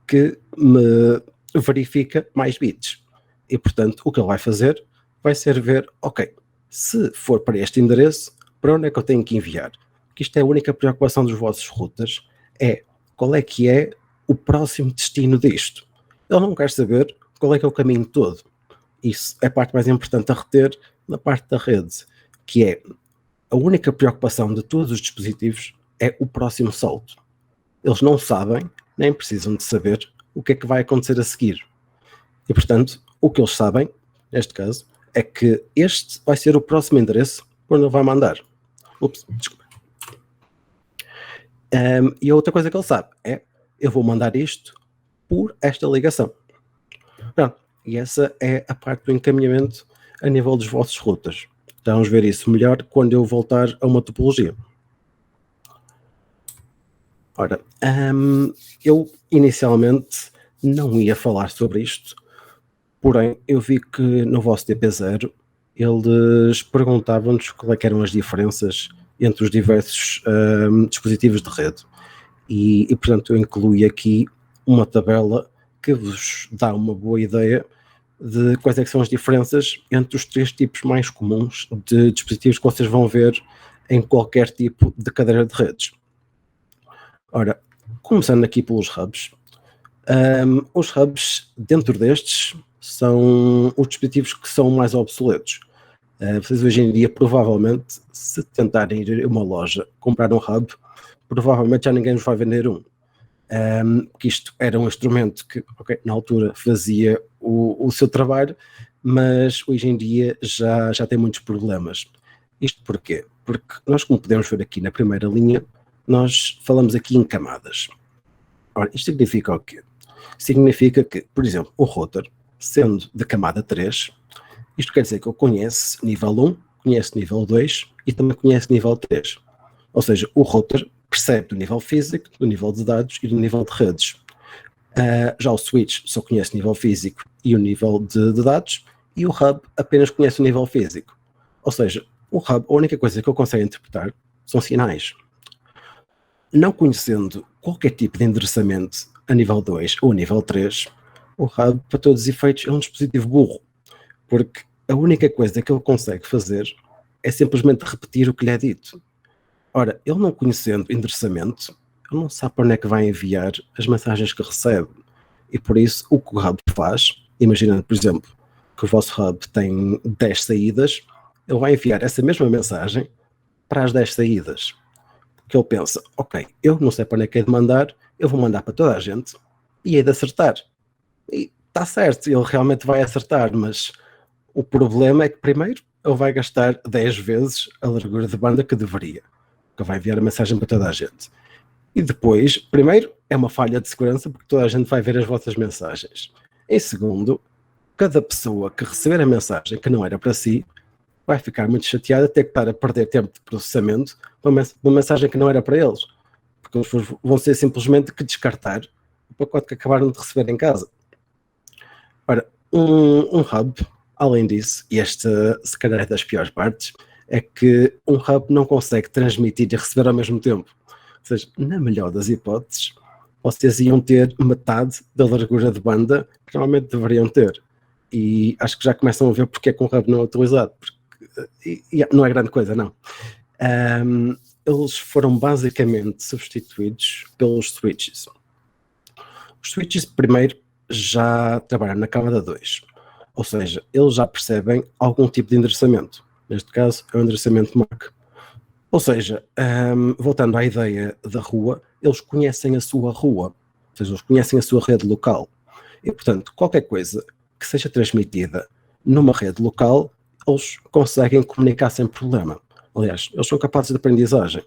que me verifica mais bits. E, portanto, o que ele vai fazer vai ser ver, ok, se for para este endereço, para onde é que eu tenho que enviar? Porque isto é a única preocupação dos vossos routers, é qual é que é o próximo destino disto. Ele não quer saber qual é que é o caminho todo. Isso é a parte mais importante a reter na parte da rede, que é a única preocupação de todos os dispositivos é o próximo salto. Eles não sabem, nem precisam de saber o que é que vai acontecer a seguir. E, portanto, o que eles sabem, neste caso, é que este vai ser o próximo endereço onde ele vai mandar. Desculpa. E a outra coisa que ele sabe é, eu vou mandar isto por esta ligação. Pronto. E essa é a parte do encaminhamento a nível dos vossos routers. Então, vamos ver isso melhor quando eu voltar a uma topologia. Ora, eu inicialmente não ia falar sobre isto, porém eu vi que no vosso DP0 eles perguntavam-nos qual é que eram as diferenças entre os diversos dispositivos de rede. E, portanto, eu incluí aqui uma tabela que vos dá uma boa ideia de quais é que são as diferenças entre os 3 tipos mais comuns de dispositivos que vocês vão ver em qualquer tipo de cadeira de redes. Ora, começando aqui pelos hubs. Os hubs, dentro destes, são os dispositivos que são mais obsoletos. Vocês hoje em dia, provavelmente, se tentarem ir a uma loja comprar um hub, provavelmente já ninguém vos vai vender um. Que isto era um instrumento que, na altura, fazia o seu trabalho, mas hoje em dia já tem muitos problemas. Isto porquê? Porque nós, como podemos ver aqui na primeira linha, nós falamos aqui em camadas. Ora, isto significa o quê? Significa que, por exemplo, o router, sendo de camada 3, isto quer dizer que eu conheço nível 1, conheço nível 2 e também conheço nível 3. Ou seja, o router percebe do nível físico, do nível de dados e do nível de redes. Já o switch só conhece o nível físico e o nível de dados, e o hub apenas conhece o nível físico. Ou seja, o hub, a única coisa que ele consegue interpretar são sinais. Não conhecendo qualquer tipo de endereçamento a nível 2 ou a nível 3, o hub, para todos os efeitos, é um dispositivo burro, porque a única coisa que ele consegue fazer é simplesmente repetir o que lhe é dito. Ora, ele não conhecendo endereçamento, ele não sabe para onde é que vai enviar as mensagens que recebe. E por isso, o que o hub faz, imaginando, por exemplo, que o vosso hub tem 10 saídas, ele vai enviar essa mesma mensagem para as 10 saídas. Porque ele pensa, ok, eu não sei para onde é que é de mandar, eu vou mandar para toda a gente e hei de acertar. E está certo, ele realmente vai acertar, mas o problema é que primeiro ele vai gastar 10 vezes a largura de banda que deveria, que vai enviar a mensagem para toda a gente. E depois, primeiro, é uma falha de segurança porque toda a gente vai ver as vossas mensagens. Em segundo, cada pessoa que receber a mensagem que não era para si vai ficar muito chateada a ter que estar a perder tempo de processamento para uma mensagem que não era para eles. Porque eles vão ser simplesmente que descartar o pacote que acabaram de receber em casa. Ora, um hub, além disso, e esta se calhar é das piores partes, é que um hub não consegue transmitir e receber ao mesmo tempo. Ou seja, na melhor das hipóteses, vocês iam ter metade da largura de banda que normalmente deveriam ter. E acho que já começam a ver porque é que um hub não é utilizado. Porque, não é grande coisa, não. Eles foram basicamente substituídos pelos switches. Os switches, primeiro, já trabalham na camada 2. Ou seja, eles já percebem algum tipo de endereçamento. Neste caso, é o endereçamento MAC. Ou seja, voltando à ideia da rua, eles conhecem a sua rua. Ou seja, eles conhecem a sua rede local. E, portanto, qualquer coisa que seja transmitida numa rede local, eles conseguem comunicar sem problema. Aliás, eles são capazes de aprendizagem.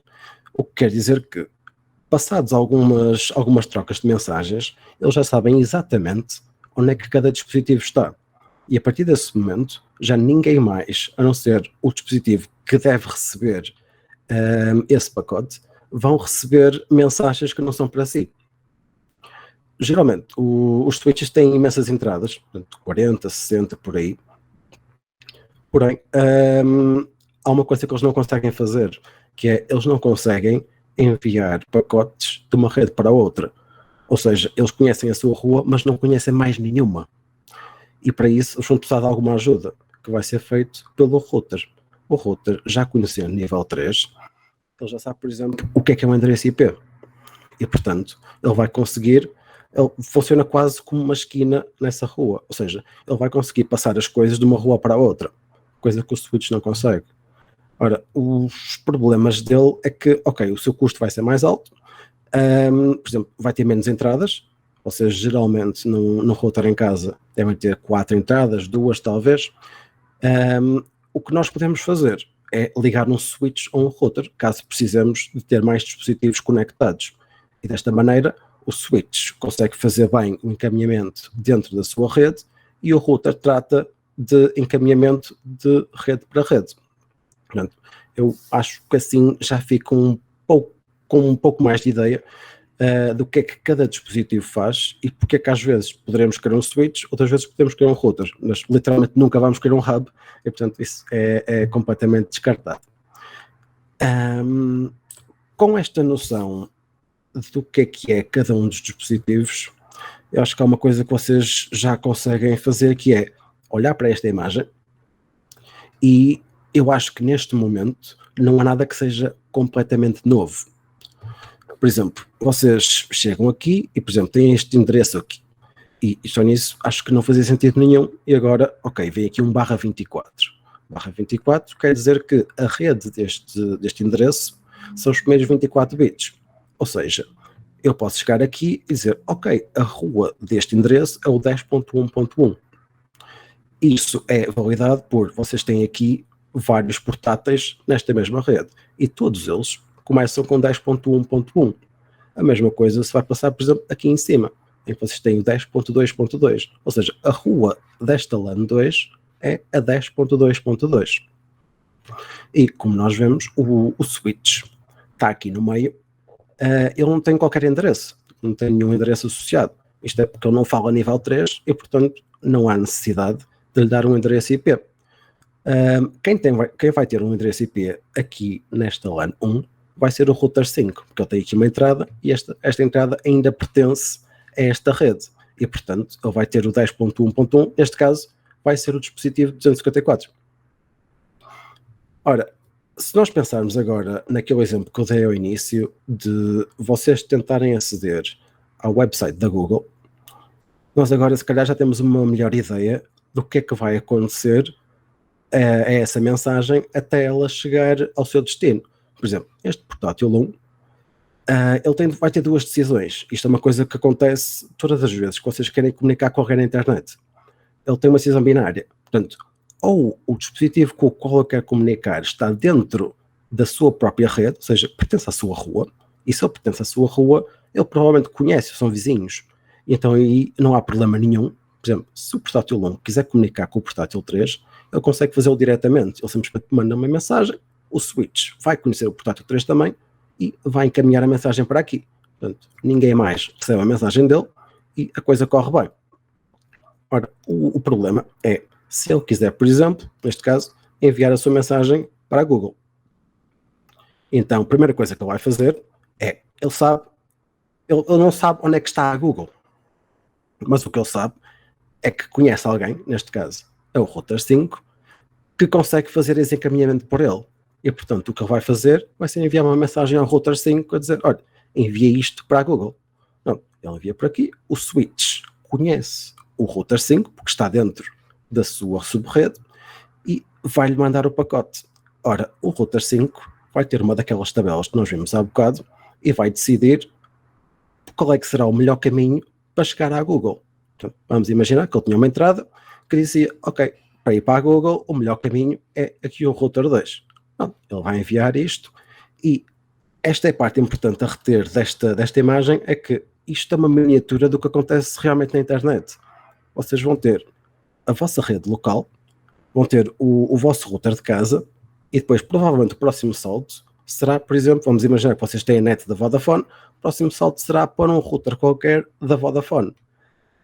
O que quer dizer que, passados algumas trocas de mensagens, eles já sabem exatamente onde é que cada dispositivo está. E a partir desse momento, já ninguém mais, a não ser o dispositivo que deve receber esse pacote, vão receber mensagens que não são para si. Geralmente, os switches têm imensas entradas, portanto, 40, 60, por aí. Porém, há uma coisa que eles não conseguem fazer, que é, eles não conseguem enviar pacotes de uma rede para outra. Ou seja, eles conhecem a sua rua, mas não conhecem mais nenhuma. E para isso, eles vão precisar de alguma ajuda, que vai ser feito pelo router. O router, já conhecendo nível 3, ele já sabe, por exemplo, o que é um endereço IP. E, portanto, ele vai conseguir, ele funciona quase como uma esquina nessa rua. Ou seja, ele vai conseguir passar as coisas de uma rua para a outra, coisa que o switch não consegue. Ora, os problemas dele é que, ok, o seu custo vai ser mais alto, por exemplo, vai ter menos entradas. Vocês geralmente no router em casa devem ter 4 entradas, 2 talvez. O que nós podemos fazer é ligar um switch ou um router, caso precisemos de ter mais dispositivos conectados. E desta maneira, o switch consegue fazer bem o encaminhamento dentro da sua rede e o router trata de encaminhamento de rede para rede. Portanto, eu acho que assim já fico com um pouco mais de ideia do que é que cada dispositivo faz e porque é que às vezes poderemos querer um switch, outras vezes podemos querer um router, mas literalmente nunca vamos querer um hub e portanto isso é completamente descartado. Com esta noção do que é cada um dos dispositivos, eu acho que há uma coisa que vocês já conseguem fazer, que é olhar para esta imagem, e eu acho que neste momento não há nada que seja completamente novo. Por exemplo, vocês chegam aqui e, por exemplo, têm este endereço aqui, e só nisso acho que não fazia sentido nenhum, e agora, ok, vem aqui um /24. /24 quer dizer que a rede deste endereço são os primeiros 24 bits. Ou seja, eu posso chegar aqui e dizer, ok, a rua deste endereço é o 10.1.1. Isso é validado por, vocês têm aqui vários portáteis nesta mesma rede, e todos eles começam com 10.1.1. A mesma coisa se vai passar, por exemplo, aqui em cima, em que vocês têm o 10.2.2. Ou seja, a rua desta LAN 2 é a 10.2.2. E como nós vemos, o switch está aqui no meio, ele não tem qualquer endereço, não tem nenhum endereço associado. Isto é porque ele não fala nível 3 e, portanto, não há necessidade de lhe dar um endereço IP. Quem vai ter um endereço IP aqui nesta LAN 1 vai ser o router 5, porque ele tem aqui uma entrada e esta entrada ainda pertence a esta rede. E, portanto, ele vai ter o 10.1.1, neste caso, vai ser o dispositivo 254. Ora, se nós pensarmos agora naquele exemplo que eu dei ao início de vocês tentarem aceder ao website da Google, nós agora se calhar já temos uma melhor ideia do que é que vai acontecer a essa mensagem até ela chegar ao seu destino. Por exemplo, este portátil 1, ele vai ter duas decisões. Isto é uma coisa que acontece todas as vezes que vocês querem comunicar com alguém na internet. Ele tem uma decisão binária. Portanto, ou o dispositivo com o qual eu quero comunicar está dentro da sua própria rede, ou seja, pertence à sua rua, e se ele pertence à sua rua, ele provavelmente conhece, são vizinhos. E então aí não há problema nenhum. Por exemplo, se o portátil 1 quiser comunicar com o portátil 3, ele consegue fazê-lo diretamente. Ele simplesmente manda uma mensagem, o switch vai conhecer o portátil 3 também e vai encaminhar a mensagem para aqui. Portanto, ninguém mais recebe a mensagem dele e a coisa corre bem. Ora, o problema é se ele quiser, por exemplo, neste caso, enviar a sua mensagem para a Google. Então, a primeira coisa que ele vai fazer é, ele não sabe onde é que está a Google, mas o que ele sabe é que conhece alguém, neste caso é o router 5, que consegue fazer esse encaminhamento por ele. E, portanto, o que ele vai fazer vai ser enviar uma mensagem ao router 5 a dizer, olha, envia isto para a Google. Não, ele envia por aqui, o switch conhece o router 5, porque está dentro da sua subrede, e vai-lhe mandar o pacote. Ora, o router 5 vai ter uma daquelas tabelas que nós vimos há bocado e vai decidir qual é que será o melhor caminho para chegar à Google. Então, vamos imaginar que ele tinha uma entrada que dizia, ok, para ir para a Google, o melhor caminho é aqui o router 2. Não, ele vai enviar isto, e esta é a parte importante a reter desta imagem, é que isto é uma miniatura do que acontece realmente na internet. Vocês vão ter a vossa rede local, vão ter o vosso router de casa, e depois provavelmente o próximo salto será, por exemplo, vamos imaginar que vocês têm a net da Vodafone, o próximo salto será para um router qualquer da Vodafone.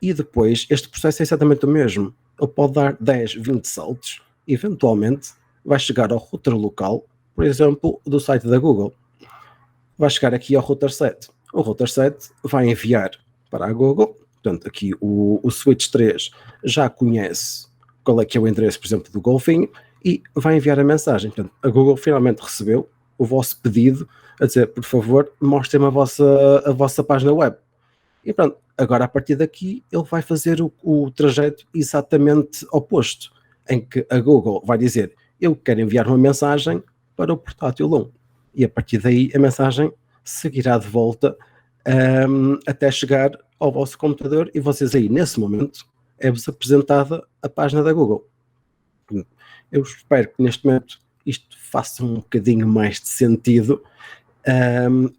E depois este processo é exatamente o mesmo. Ele pode dar 10, 20 saltos, e eventualmente vai chegar ao router local, por exemplo, do site da Google. Vai chegar aqui ao router 7. O router 7 vai enviar para a Google, portanto aqui o switch 3 já conhece qual é que é o endereço, por exemplo, do golfinho, e vai enviar a mensagem. Portanto, a Google finalmente recebeu o vosso pedido a dizer, por favor, mostrem-me a vossa página web. E pronto, agora a partir daqui ele vai fazer o trajeto exatamente oposto, em que a Google vai dizer, eu quero enviar uma mensagem para o portátil 1. E a partir daí a mensagem seguirá de volta até chegar ao vosso computador, e vocês aí, nesse momento, é-vos apresentada a página da Google. Eu espero que neste momento isto faça um bocadinho mais de sentido,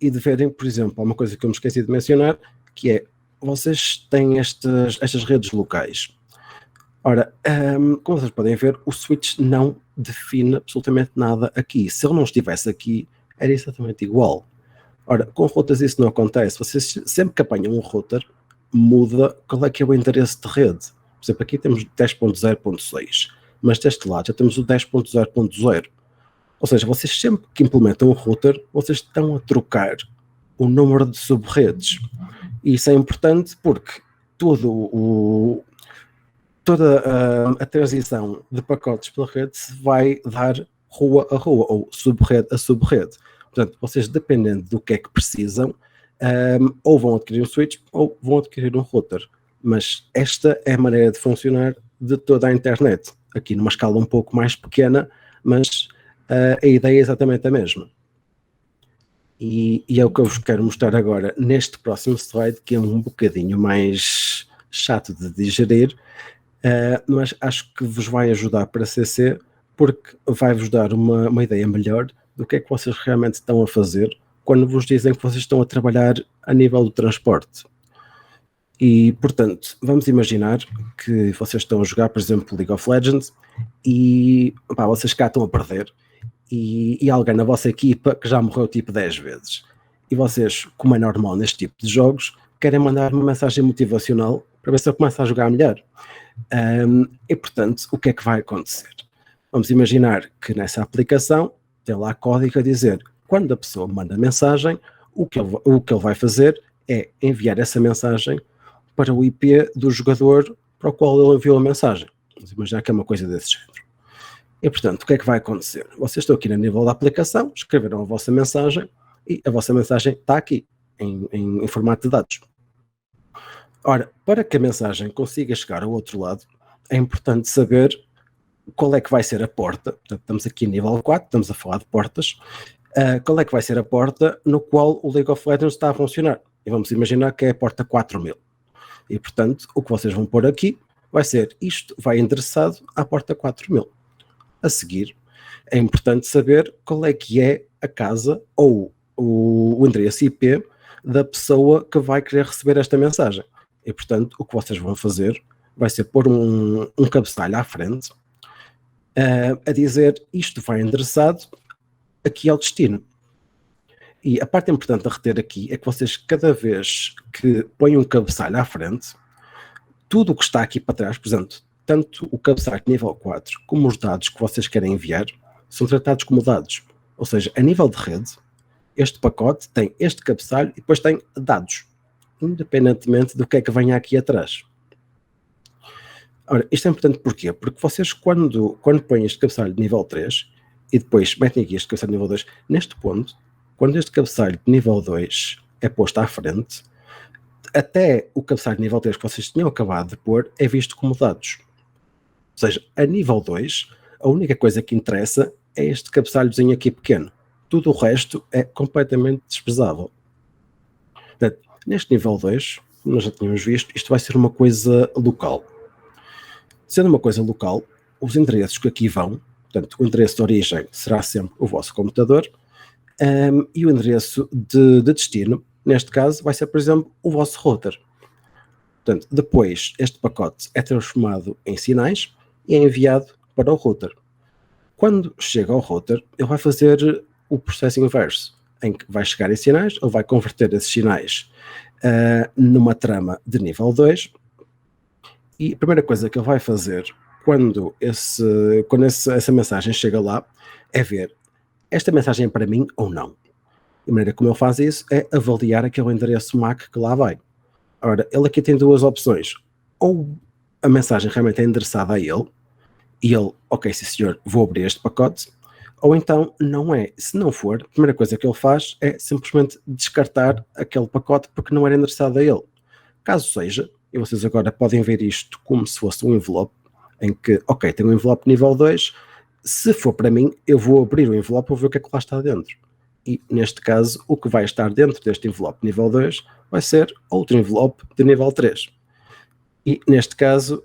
e de verem, por exemplo, há uma coisa que eu me esqueci de mencionar, que é, vocês têm estas redes locais. Ora, como vocês podem ver, o switch não define absolutamente nada aqui. Se ele não estivesse aqui, era exatamente igual. Ora, com routers isso não acontece. Vocês sempre que apanham um router, muda qual é que é o endereço de rede. Por exemplo, aqui temos 10.0.6, mas deste lado já temos o 10.0.0. Ou seja, vocês sempre que implementam um router, vocês estão a trocar o número de subredes. E isso é importante porque toda a transição de pacotes pela rede se vai dar rua a rua, ou subrede a subrede. Portanto, vocês, dependendo do que é que precisam, ou vão adquirir um switch ou vão adquirir um router. Mas esta é a maneira de funcionar de toda a internet. Aqui numa escala um pouco mais pequena, mas a ideia é exatamente a mesma. E é o que eu vos quero mostrar agora neste próximo slide, que é um bocadinho mais chato de digerir, mas acho que vos vai ajudar para CC, porque vai-vos dar uma ideia melhor do que é que vocês realmente estão a fazer quando vos dizem que vocês estão a trabalhar a nível do transporte. E, portanto, vamos imaginar que vocês estão a jogar, por exemplo, League of Legends e vocês cá estão a perder e alguém na vossa equipa que já morreu tipo 10 vezes. E vocês, como é normal neste tipo de jogos, querem mandar uma mensagem motivacional para ver se ele começa a jogar melhor. E, portanto, o que é que vai acontecer? Vamos imaginar que nessa aplicação tem lá código a dizer quando a pessoa manda mensagem, o que ele vai fazer é enviar essa mensagem para o IP do jogador para o qual ele enviou a mensagem. Vamos imaginar que é uma coisa desse género. E, portanto, o que é que vai acontecer? Vocês estão aqui no nível da aplicação, escreveram a vossa mensagem e a vossa mensagem está aqui, em formato de dados. Ora, para que a mensagem consiga chegar ao outro lado, é importante saber qual é que vai ser a porta. Portanto, estamos aqui em nível 4, estamos a falar de portas. Qual é que vai ser a porta no qual o League of Legends está a funcionar? E vamos imaginar que é a porta 4000. E, portanto, o que vocês vão pôr aqui vai ser isto, vai endereçado à porta 4000. A seguir, é importante saber qual é que é a casa ou o endereço IP da pessoa que vai querer receber esta mensagem. E, portanto, o que vocês vão fazer vai ser pôr um cabeçalho à frente a dizer isto vai endereçado aqui ao destino. E a parte importante a reter aqui é que vocês, cada vez que põem um cabeçalho à frente, tudo o que está aqui para trás, por exemplo, tanto o cabeçalho de nível 4 como os dados que vocês querem enviar são tratados como dados. Ou seja, a nível de rede, este pacote tem este cabeçalho e depois tem dados, independentemente do que é que venha aqui atrás. Ora, isto é importante porquê? Porque vocês, quando põem este cabeçalho de nível 3 e depois metem aqui este cabeçalho de nível 2, neste ponto, quando este cabeçalho de nível 2 é posto à frente, até o cabeçalho de nível 3 que vocês tinham acabado de pôr é visto como dados. Ou seja, a nível 2, a única coisa que interessa é este cabeçalhozinho aqui pequeno. Tudo o resto é completamente desprezável. Portanto, neste nível 2, como nós já tínhamos visto, isto vai ser uma coisa local. Sendo uma coisa local, os endereços que aqui vão, portanto, o endereço de origem será sempre o vosso computador, e o endereço de destino, neste caso, vai ser, por exemplo, o vosso router. Portanto, depois este pacote é transformado em sinais e é enviado para o router. Quando chega ao router, ele vai fazer o processo inverso, em que vai chegar em sinais, ele vai converter esses sinais numa trama de nível 2, e a primeira coisa que ele vai fazer quando essa mensagem chega lá é ver esta mensagem é para mim ou não. A maneira como ele faz isso é avaliar aquele endereço MAC que lá vai. Ora, ele aqui tem duas opções. Ou a mensagem realmente é endereçada a ele, e ele, ok, sim senhor, vou abrir este pacote, ou então não é. Se não for, a primeira coisa que ele faz é simplesmente descartar aquele pacote porque não era endereçado a ele. Caso seja, e vocês agora podem ver isto como se fosse um envelope, em que, ok, tem um envelope nível 2, se for para mim, eu vou abrir o envelope e vou ver o que é que lá está dentro. E, neste caso, o que vai estar dentro deste envelope nível 2 vai ser outro envelope de nível 3. E, neste caso,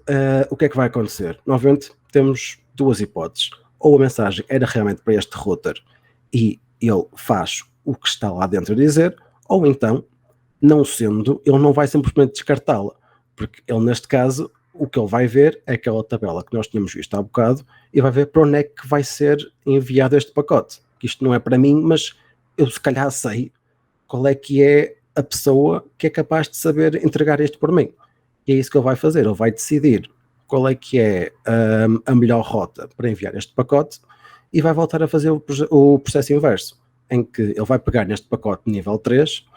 o que é que vai acontecer? Novamente, temos duas hipóteses. Ou a mensagem era realmente para este router e ele faz o que está lá dentro a dizer, ou então, não sendo, ele não vai simplesmente descartá-la. Porque ele, neste caso, o que ele vai ver é aquela tabela que nós tínhamos visto há bocado e vai ver para onde é que vai ser enviado este pacote. Isto não é para mim, mas eu se calhar sei qual é que é a pessoa que é capaz de saber entregar isto por mim. E é isso que ele vai fazer, ele vai decidir qual é que é a melhor rota para enviar este pacote e vai voltar a fazer o processo inverso, em que ele vai pegar neste pacote nível 3,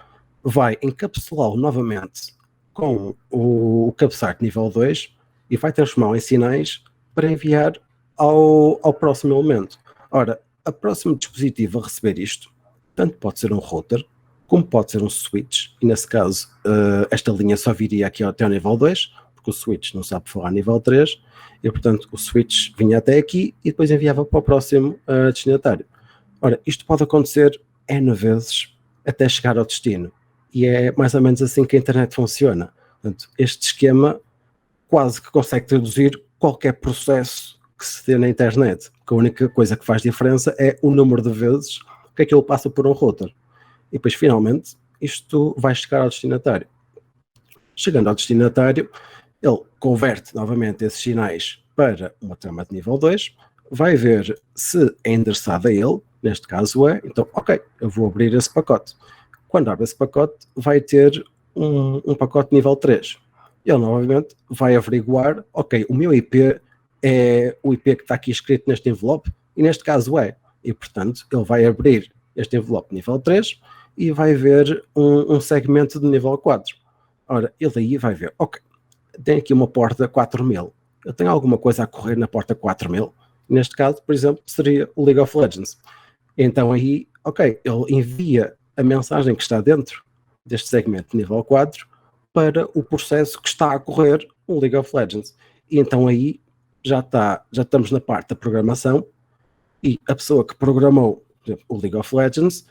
vai encapsulá-lo novamente com o cabeçalho nível 2 e vai transformá-lo em sinais para enviar ao próximo elemento. Ora, o próximo dispositivo a receber isto, tanto pode ser um router, como pode ser um switch, e nesse caso esta linha só viria aqui até ao nível 2, porque o switch não sabe falar nível 3, e portanto o switch vinha até aqui e depois enviava para o próximo destinatário. Ora, isto pode acontecer N vezes até chegar ao destino, e é mais ou menos assim que a internet funciona. Portanto, este esquema quase que consegue traduzir qualquer processo que se dê na internet, porque a única coisa que faz diferença é o número de vezes que aquilo passa por um router. E depois, finalmente, isto vai chegar ao destinatário. Chegando ao destinatário, ele converte novamente esses sinais para uma trama de nível 2, vai ver se é endereçado a ele, neste caso é, então, ok, eu vou abrir esse pacote. Quando abre esse pacote, vai ter um pacote nível 3. Ele, novamente, vai averiguar, ok, o meu IP é o IP que está aqui escrito neste envelope, e neste caso é. E, portanto, ele vai abrir este envelope nível 3 e vai ver um segmento de nível 4. Ora, ele aí vai ver, ok, tem aqui uma porta 4000. Eu tenho alguma coisa a correr na porta 4000? Neste caso, por exemplo, seria o League of Legends. Então aí, ok, ele envia a mensagem que está dentro deste segmento de nível 4 para o processo que está a correr o League of Legends. E então aí já estamos na parte da programação e a pessoa que programou, por exemplo, o League of Legends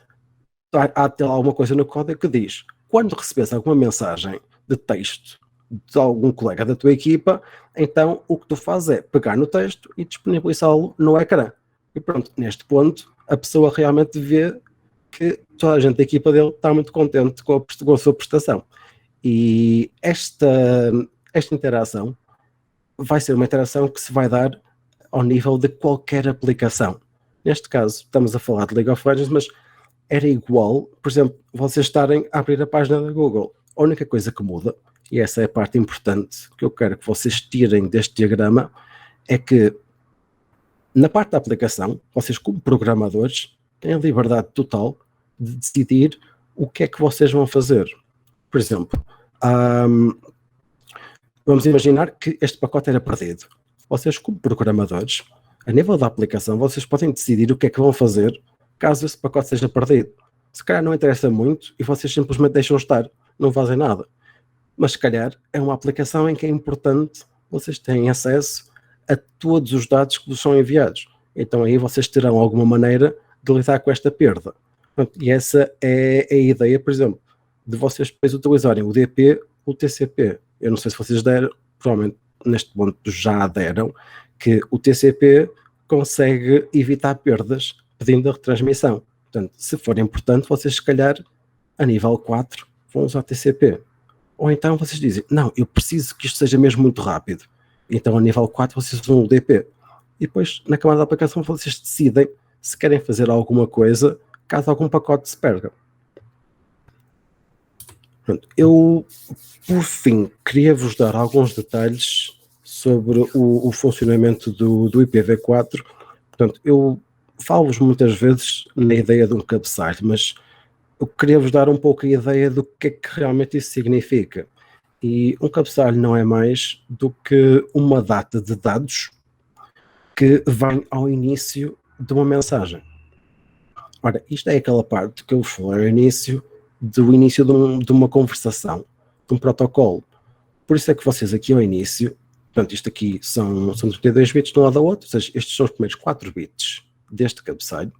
há de ter alguma coisa no código que diz: quando recebes alguma mensagem de texto de algum colega da tua equipa, então o que tu fazes é pegar no texto e disponibilizá-lo no ecrã. E pronto, neste ponto, a pessoa realmente vê que toda a gente da equipa dele está muito contente com a sua prestação. E esta interação vai ser uma interação que se vai dar ao nível de qualquer aplicação. Neste caso, estamos a falar de League of Legends, mas era igual, por exemplo, vocês estarem a abrir a página da Google. A única coisa que muda, e essa é a parte importante que eu quero que vocês tirem deste diagrama, é que na parte da aplicação, vocês como programadores têm a liberdade total de decidir o que é que vocês vão fazer. Por exemplo, vamos imaginar que este pacote era perdido. Vocês como programadores, a nível da aplicação, vocês podem decidir o que é que vão fazer caso esse pacote seja perdido. Se calhar não interessa muito e vocês simplesmente deixam estar, não fazem nada. Mas se calhar é uma aplicação em que é importante vocês terem acesso a todos os dados que vos são enviados. Então aí vocês terão alguma maneira de lidar com esta perda. E essa é a ideia, por exemplo, de vocês depois utilizarem o DP ou o TCP. Eu não sei se vocês deram, provavelmente neste ponto já deram, que o TCP consegue evitar perdas pedindo a retransmissão. Portanto, se for importante, vocês se calhar a nível 4 vão usar TCP. Ou então vocês dizem, não, eu preciso que isto seja mesmo muito rápido. Então a nível 4 vocês usam o DP. E depois na camada da aplicação vocês decidem se querem fazer alguma coisa caso algum pacote se perca. Pronto, eu, por fim, queria-vos dar alguns detalhes sobre o funcionamento do IPv4. Portanto, eu falo-vos muitas vezes na ideia de um cabeçalho, mas eu queria-vos dar um pouco a ideia do que é que realmente isso significa. E um cabeçalho não é mais do que uma data de dados que vem ao início de uma mensagem. Ora, isto é aquela parte que eu vos falei ao início, do início de uma conversação, de um protocolo. Por isso é que vocês aqui ao início, portanto, isto aqui são 32 bits de um lado ao outro, ou seja, estes são os primeiros 4 bits deste cabeçalho,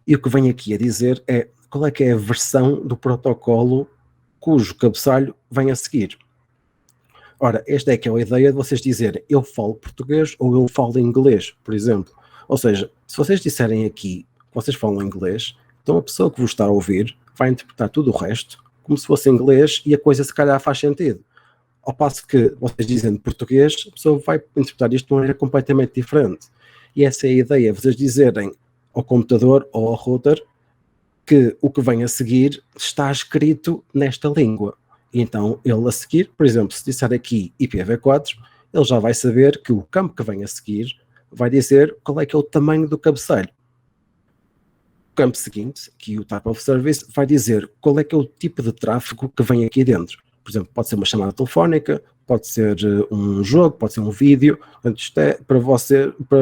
e o que vem aqui a dizer é qual é que é a versão do protocolo cujo cabeçalho vem a seguir. Ora, esta é aquela ideia de vocês dizerem eu falo português ou eu falo inglês, por exemplo. Ou seja, se vocês disserem aqui que vocês falam inglês, então a pessoa que vos está a ouvir vai interpretar tudo o resto como se fosse inglês e a coisa se calhar faz sentido. Ao passo que vocês dizem português, a pessoa vai interpretar isto de uma maneira completamente diferente. E essa é a ideia, vocês dizerem ao computador ou ao router que o que vem a seguir está escrito nesta língua. E então ele a seguir, por exemplo, se disser aqui IPv4, ele já vai saber que o campo que vem a seguir vai dizer qual é que é o tamanho do cabeçalho. O campo seguinte, que o Type of Service, vai dizer qual é que é o tipo de tráfego que vem aqui dentro. Por exemplo, pode ser uma chamada telefónica, pode ser um jogo, pode ser um vídeo. Portanto, isto é para você, por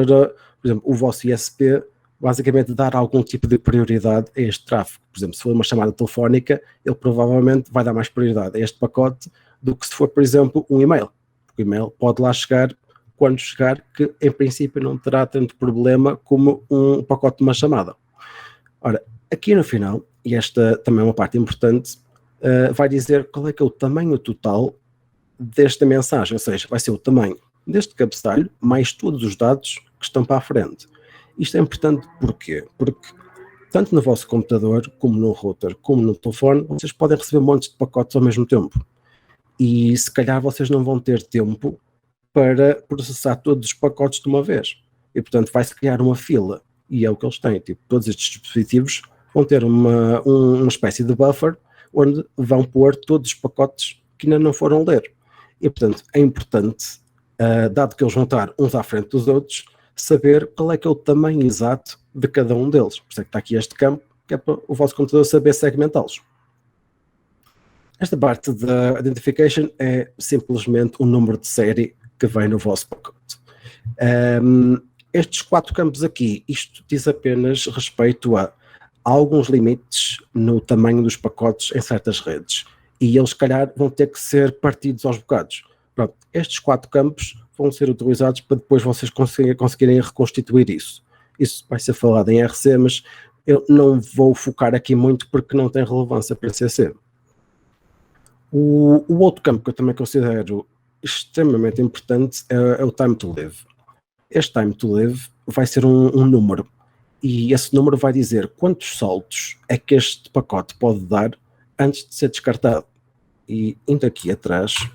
exemplo, o vosso ISP basicamente dar algum tipo de prioridade a este tráfego. Por exemplo, se for uma chamada telefónica, ele provavelmente vai dar mais prioridade a este pacote do que se for, por exemplo, um e-mail. Porque o e-mail pode lá chegar quando chegar, que em princípio não terá tanto problema como um pacote de uma chamada. Ora, aqui no final, e esta também é uma parte importante, vai dizer qual é que é o tamanho total desta mensagem, ou seja, vai ser o tamanho deste cabeçalho mais todos os dados que estão para a frente. Isto é importante porquê? Porque tanto no vosso computador, como no router, como no telefone, vocês podem receber montes de pacotes ao mesmo tempo. E se calhar vocês não vão ter tempo para processar todos os pacotes de uma vez. E portanto vai-se criar uma fila. E é o que eles têm. Tipo, todos estes dispositivos vão ter uma espécie de buffer onde vão pôr todos os pacotes que ainda não foram ler. E portanto é importante, dado que eles vão estar uns à frente dos outros, saber qual é que é o tamanho exato de cada um deles. Por isso é que está aqui este campo, que é para o vosso computador saber segmentá-los. Esta parte da identification é simplesmente o número de série que vem no vosso pacote. Estes 4 campos aqui, isto diz apenas respeito a alguns limites no tamanho dos pacotes em certas redes. E eles, se calhar, vão ter que ser partidos aos bocados. Pronto, estes 4 campos vão ser utilizados para depois vocês conseguirem reconstituir isso. Isso vai ser falado em RC, mas eu não vou focar aqui muito porque não tem relevância para CC. O outro campo que eu também considero extremamente importante é o time to live. Este time to live vai ser um número, e esse número vai dizer quantos saltos é que este pacote pode dar antes de ser descartado. E indo aqui atrás,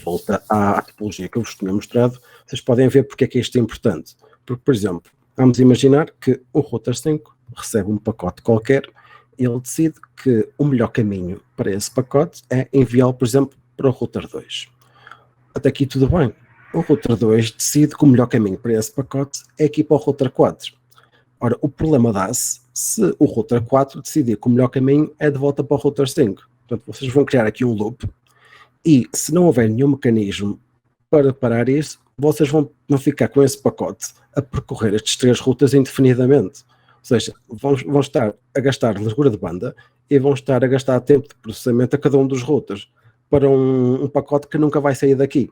volta à tipologia que eu vos tinha mostrado, vocês podem ver porque é que isto é importante. Porque, por exemplo, vamos imaginar que o router 5 recebe um pacote qualquer e ele decide que o melhor caminho para esse pacote é enviá-lo, por exemplo, para o router 2. Até aqui tudo bem. O router 2 decide que o melhor caminho para esse pacote é aqui para o router 4. Ora, o problema dá-se se o router 4 decidir que o melhor caminho é de volta para o router 5. Portanto, vocês vão criar aqui um loop e se não houver nenhum mecanismo para parar isso, vocês vão ficar com esse pacote a percorrer estes 3 routers indefinidamente. Ou seja, vão estar a gastar largura de banda e vão estar a gastar tempo de processamento a cada um dos routers para um pacote que nunca vai sair daqui.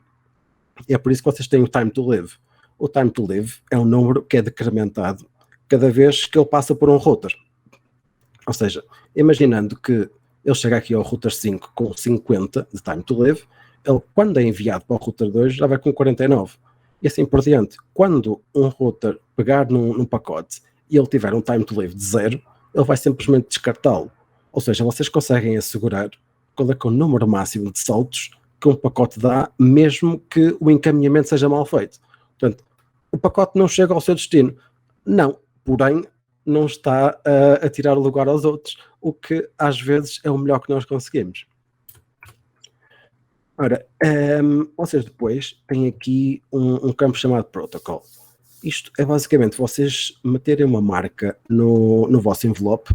E é por isso que vocês têm o time to live. O time to live é um número que é decrementado cada vez que ele passa por um router. Ou seja, imaginando que ele chega aqui ao router 5 com 50 de time to live, ele, quando é enviado para o router 2, já vai com 49. E assim por diante. Quando um router pegar num pacote e ele tiver um time to live de 0, ele vai simplesmente descartá-lo. Ou seja, vocês conseguem assegurar qual é que é o número máximo de saltos que um pacote dá, mesmo que o encaminhamento seja mal feito. Portanto, o pacote não chega ao seu destino. Não, porém, não está a tirar o lugar aos outros, o que às vezes é o melhor que nós conseguimos. Ora, vocês depois têm aqui um campo chamado Protocol. Isto é basicamente vocês meterem uma marca no vosso envelope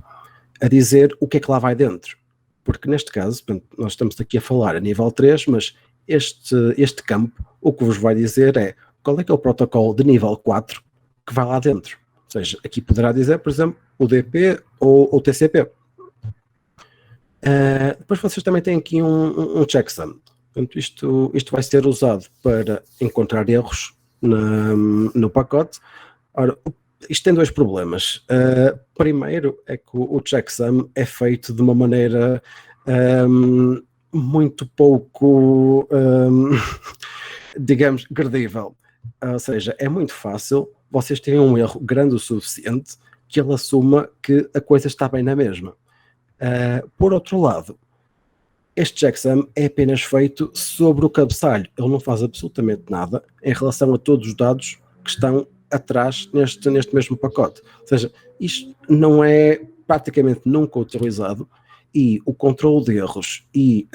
a dizer o que é que lá vai dentro. Porque neste caso, nós estamos aqui a falar a nível 3, mas este campo, o que vos vai dizer é qual é que é o protocolo de nível 4 que vai lá dentro. Ou seja, aqui poderá dizer, por exemplo, o DP ou o TCP. Depois vocês também têm aqui um checksum. Portanto, isto vai ser usado para encontrar erros no pacote. Ora, isto tem 2 problemas. Primeiro é que o checksum é feito de uma maneira muito pouco, digamos, credível. Ou seja, é muito fácil vocês terem um erro grande o suficiente que ele assuma que a coisa está bem na mesma. Por outro lado, este checksum é apenas feito sobre o cabeçalho. Ele não faz absolutamente nada em relação a todos os dados que estão atrás neste mesmo pacote. Ou seja, isto não é praticamente nunca utilizado, e o controle de erros e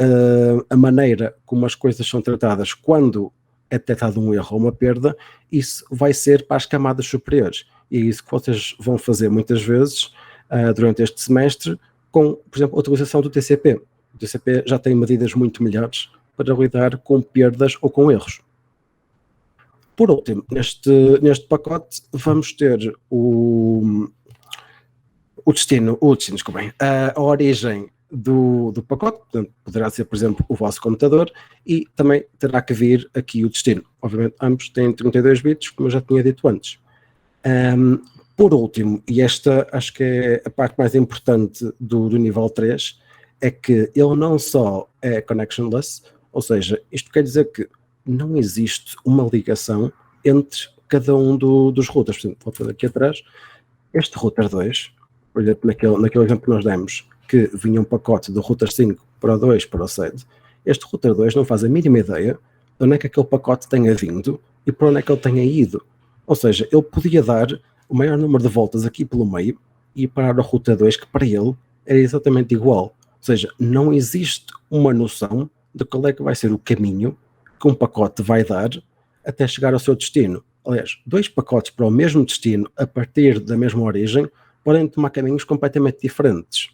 a maneira como as coisas são tratadas quando é detectado um erro ou uma perda, isso vai ser para as camadas superiores. E é isso que vocês vão fazer muitas vezes durante este semestre com, por exemplo, a utilização do TCP. O TCP já tem medidas muito melhores para lidar com perdas ou com erros. Por último, neste pacote vamos ter o destino, desculpa bem, a origem do pacote, portanto, poderá ser, por exemplo, o vosso computador, e também terá que vir aqui o destino. Obviamente, ambos têm 32 bits, como eu já tinha dito antes. Por último, e esta acho que é a parte mais importante do nível 3, é que ele não só é connectionless, ou seja, isto quer dizer que não existe uma ligação entre cada um dos routers. Por exemplo, vou fazer aqui atrás, este router 2, por exemplo, naquele exemplo que nós demos, que vinha um pacote do router 5 para o 2 para o 7, este router 2 não faz a mínima ideia de onde é que aquele pacote tenha vindo e para onde é que ele tenha ido. Ou seja, ele podia dar o maior número de voltas aqui pelo meio e parar o router 2, que para ele era exatamente igual. Ou seja, não existe uma noção de qual é que vai ser o caminho que um pacote vai dar até chegar ao seu destino. Aliás, 2 pacotes para o mesmo destino, a partir da mesma origem, podem tomar caminhos completamente diferentes.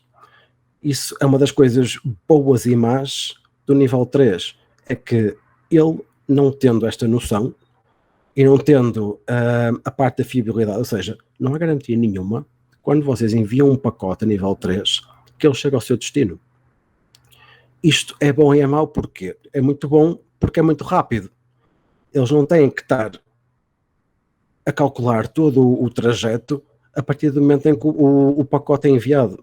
Isso é uma das coisas boas e más do nível 3, é que ele, não tendo esta noção, e não tendo a parte da fiabilidade, ou seja, não há garantia nenhuma, quando vocês enviam um pacote a nível 3, que ele chega ao seu destino. Isto é bom e é mau porque é muito bom porque é muito rápido. Eles não têm que estar a calcular todo o trajeto a partir do momento em que o pacote é enviado.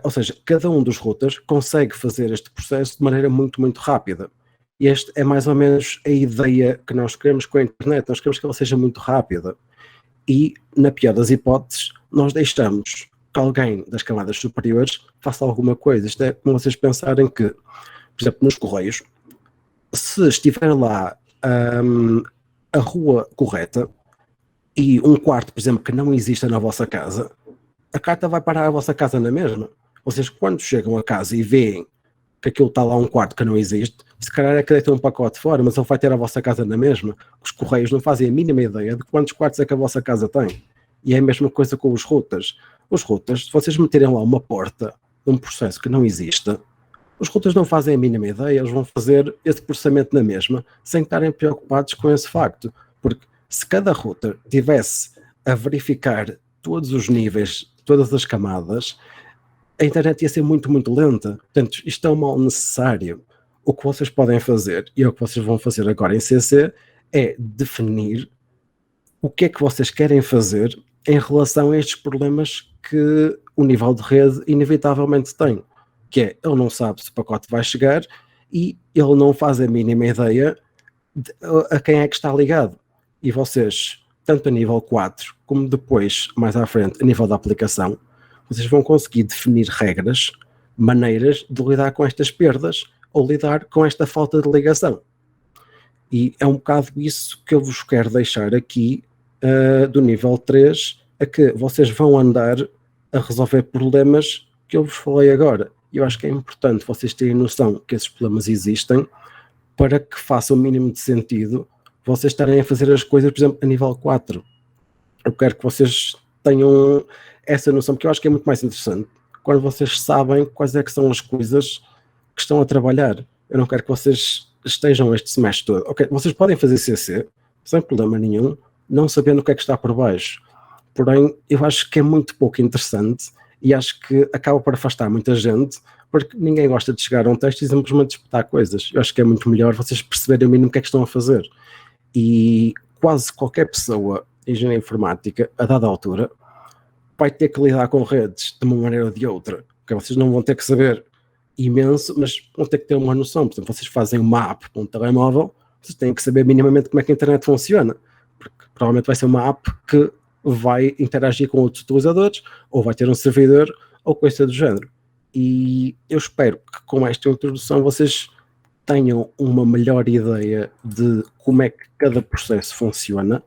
Ou seja, cada um dos routers consegue fazer este processo de maneira muito, muito rápida. E esta é mais ou menos a ideia que nós queremos com a internet. Nós queremos que ela seja muito rápida. E, na pior das hipóteses, nós deixamos que alguém das camadas superiores faça alguma coisa. Isto é como vocês pensarem que, por exemplo, nos correios, se estiver lá a rua correta e um quarto, por exemplo, que não exista na vossa casa, a carta vai parar a vossa casa na mesma. Vocês, quando chegam a casa e veem que aquilo está lá um quarto que não existe, se calhar é que deitam um pacote fora, mas ele vai ter a vossa casa na mesma. Os correios não fazem a mínima ideia de quantos quartos é que a vossa casa tem. E é a mesma coisa com os routers. Os routers, se vocês meterem lá uma porta de um processo que não existe, os routers não fazem a mínima ideia, eles vão fazer esse processamento na mesma, sem estarem preocupados com esse facto. Porque se cada router tivesse a verificar todos os níveis, todas as camadas, a internet ia ser muito, muito lenta. Portanto, isto é um mal necessário. O que vocês podem fazer, e é o que vocês vão fazer agora em CC, é definir o que é que vocês querem fazer em relação a estes problemas que o nível de rede inevitavelmente tem. Que é, ele não sabe se o pacote vai chegar e ele não faz a mínima ideia a quem é que está ligado. E vocês, tanto a nível 4, como depois, mais à frente, a nível da aplicação, vocês vão conseguir definir regras, maneiras de lidar com estas perdas ou lidar com esta falta de ligação. E é um bocado isso que eu vos quero deixar aqui do nível 3, a que vocês vão andar a resolver problemas que eu vos falei agora. E eu acho que é importante vocês terem noção que esses problemas existem para que faça o mínimo de sentido vocês estarem a fazer as coisas, por exemplo, a nível 4. Eu quero que vocês tenham essa noção, porque eu acho que é muito mais interessante quando vocês sabem quais é que são as coisas que estão a trabalhar. Eu não quero que vocês estejam este semestre todo. Ok, vocês podem fazer CC, sem problema nenhum, não sabendo o que é que está por baixo. Porém, eu acho que é muito pouco interessante e acho que acaba por afastar muita gente, porque ninguém gosta de chegar a um teste e simplesmente disputar coisas. Eu acho que é muito melhor vocês perceberem o mínimo o que é que estão a fazer. E quase qualquer pessoa em engenharia informática, a dada altura, vai ter que lidar com redes de uma maneira ou de outra. Porque vocês não vão ter que saber imenso, mas vão ter que ter uma noção. Por exemplo, vocês fazem uma app para um telemóvel, vocês têm que saber minimamente como é que a internet funciona. Porque provavelmente vai ser uma app que vai interagir com outros utilizadores, ou vai ter um servidor, ou coisa do género. E eu espero que com esta introdução vocês tenham uma melhor ideia de como é que cada processo funciona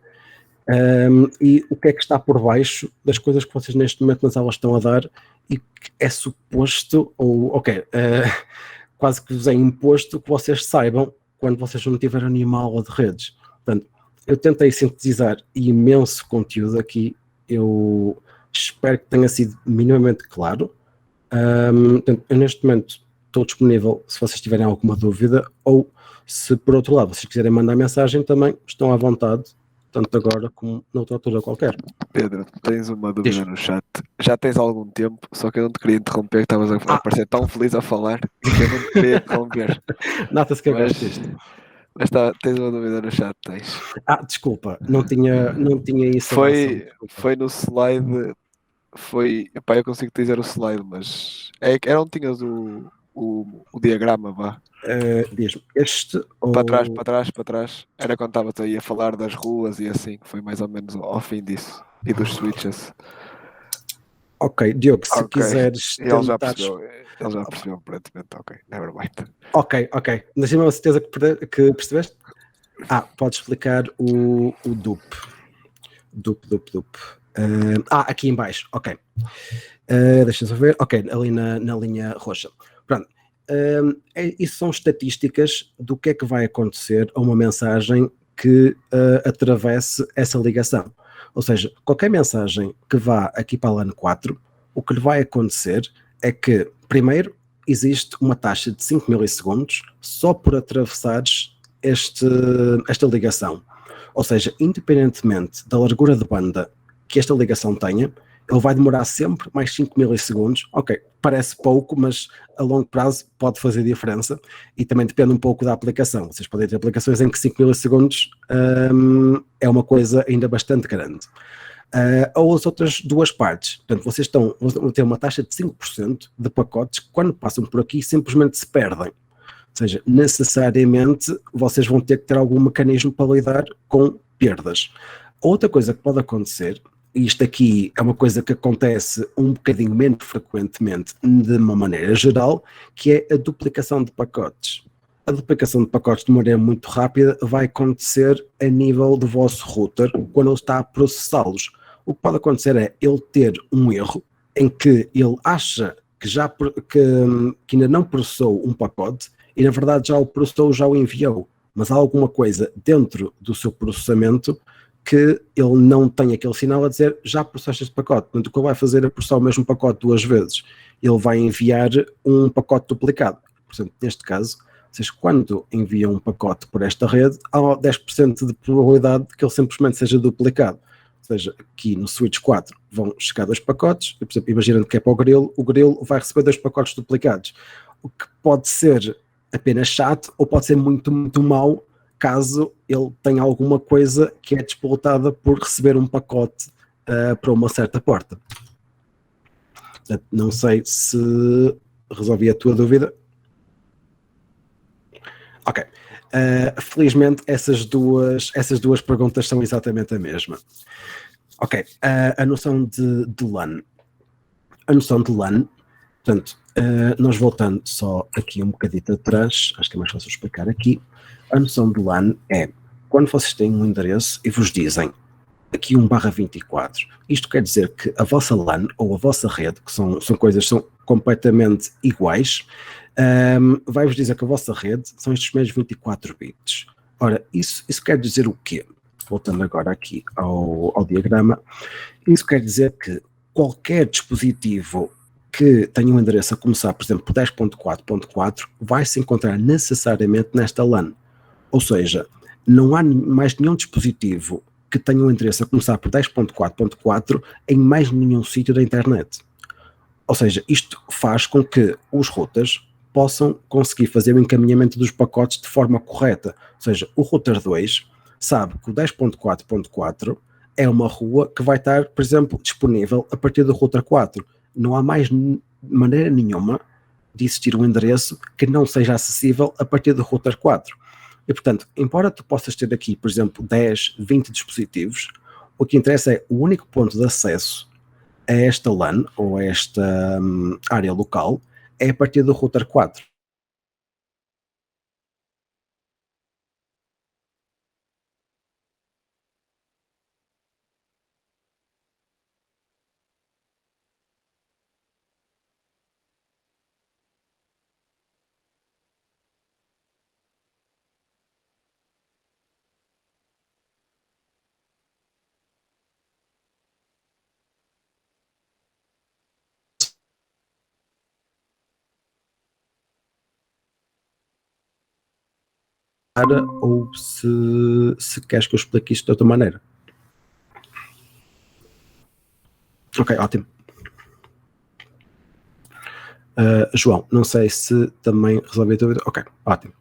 E o que é que está por baixo das coisas que vocês neste momento nas aulas estão a dar e que é suposto, ou quase que vos é imposto que vocês saibam quando vocês não tiverem nenhuma aula de redes. Portanto, eu tentei sintetizar imenso conteúdo aqui, eu espero que tenha sido minimamente claro. Portanto, eu neste momento estou disponível se vocês tiverem alguma dúvida, ou se por outro lado vocês quiserem mandar mensagem também, estão à vontade, tanto agora como noutra altura qualquer. Pedro, tens uma dúvida no chat. Já tens algum tempo, só que eu não te queria interromper, que estavas a parecer tão feliz a falar que eu não te queria interromper. Nota-se que eu gosto disto. Mas tens uma dúvida no chat, tens. Desculpa, não tinha isso. Foi no slide. Epá, eu consigo te dizer o slide, mas era onde tinhas o diagrama, vá. Diz-me, este ou... Para trás. Era quando estavas aí a falar das ruas e assim, foi mais ou menos ao fim disso. E dos switches. Ok, Diogo, se quiseres Ele já percebeu, aparentemente. Ok, never mind. Ok. Mas tenho uma certeza que percebeste? Podes explicar o DUP. DUP. Aqui em baixo, ok. Deixa-me só ver. Ok, ali na linha roxa. Pronto. Isso são estatísticas do que é que vai acontecer a uma mensagem que atravesse essa ligação. Ou seja, qualquer mensagem que vá aqui para a LAN 4, o que lhe vai acontecer é que, primeiro, existe uma taxa de 5 milissegundos só por atravessares esta ligação. Ou seja, independentemente da largura de banda que esta ligação tenha, ele vai demorar sempre mais 5 milissegundos. Ok, parece pouco, mas a longo prazo pode fazer diferença e também depende um pouco da aplicação. Vocês podem ter aplicações em que 5 milissegundos é uma coisa ainda bastante grande. Ou as outras duas partes. Portanto, vocês vão ter uma taxa de 5% de pacotes que, quando passam por aqui, simplesmente se perdem. Ou seja, necessariamente vocês vão ter que ter algum mecanismo para lidar com perdas. Outra coisa que pode acontecer, e isto aqui é uma coisa que acontece um bocadinho menos frequentemente de uma maneira geral, que é a duplicação de pacotes. A duplicação de pacotes de maneira muito rápida vai acontecer a nível do vosso router quando ele está a processá-los. O que pode acontecer é ele ter um erro em que ele acha que ainda não processou um pacote e na verdade já o processou, já o enviou, mas há alguma coisa dentro do seu processamento que ele não tem aquele sinal a dizer já processaste este pacote. Portanto, o que ele vai fazer é processar o mesmo pacote duas vezes. Ele vai enviar um pacote duplicado. Portanto, neste caso, vocês quando enviam um pacote por esta rede, há 10% de probabilidade de que ele simplesmente seja duplicado. Ou seja, aqui no Switch 4 vão chegar 2 pacotes, por exemplo, imaginando que é para o Grilo vai receber 2 pacotes duplicados. O que pode ser apenas chato ou pode ser muito, muito mau caso ele tenha alguma coisa que é disputada por receber um pacote para uma certa porta. Portanto, não sei se resolvi a tua dúvida. Ok. Felizmente essas duas perguntas são exatamente a mesma. Ok. A noção de LAN. A noção de LAN, portanto, nós voltando só aqui um bocadito atrás, acho que é mais fácil explicar aqui. A noção de LAN é quando vocês têm um endereço e vos dizem aqui 1/24, isto quer dizer que a vossa LAN ou a vossa rede, que são coisas que são completamente iguais, vai-vos dizer que a vossa rede são estes mesmos 24 bits. Ora, isso quer dizer o quê? Voltando agora aqui ao diagrama, isso quer dizer que qualquer dispositivo que tenha um endereço a começar, por exemplo, por 10.4.4, vai se encontrar necessariamente nesta LAN. Ou seja, não há mais nenhum dispositivo que tenha um endereço a começar por 10.4.4 em mais nenhum sítio da internet. Ou seja, isto faz com que os routers possam conseguir fazer o encaminhamento dos pacotes de forma correta. Ou seja, o router 2 sabe que o 10.4.4 é uma rua que vai estar, por exemplo, disponível a partir do router 4. Não há mais maneira nenhuma de existir um endereço que não seja acessível a partir do router 4. E, portanto, embora tu possas ter aqui, por exemplo, 10, 20 dispositivos, o que interessa é o único ponto de acesso a esta LAN ou a esta área local é a partir do router 4. ou se queres que eu explique isto de outra maneira. Ok, ótimo. João, não sei se também resolvi a dúvida. Ok, ótimo.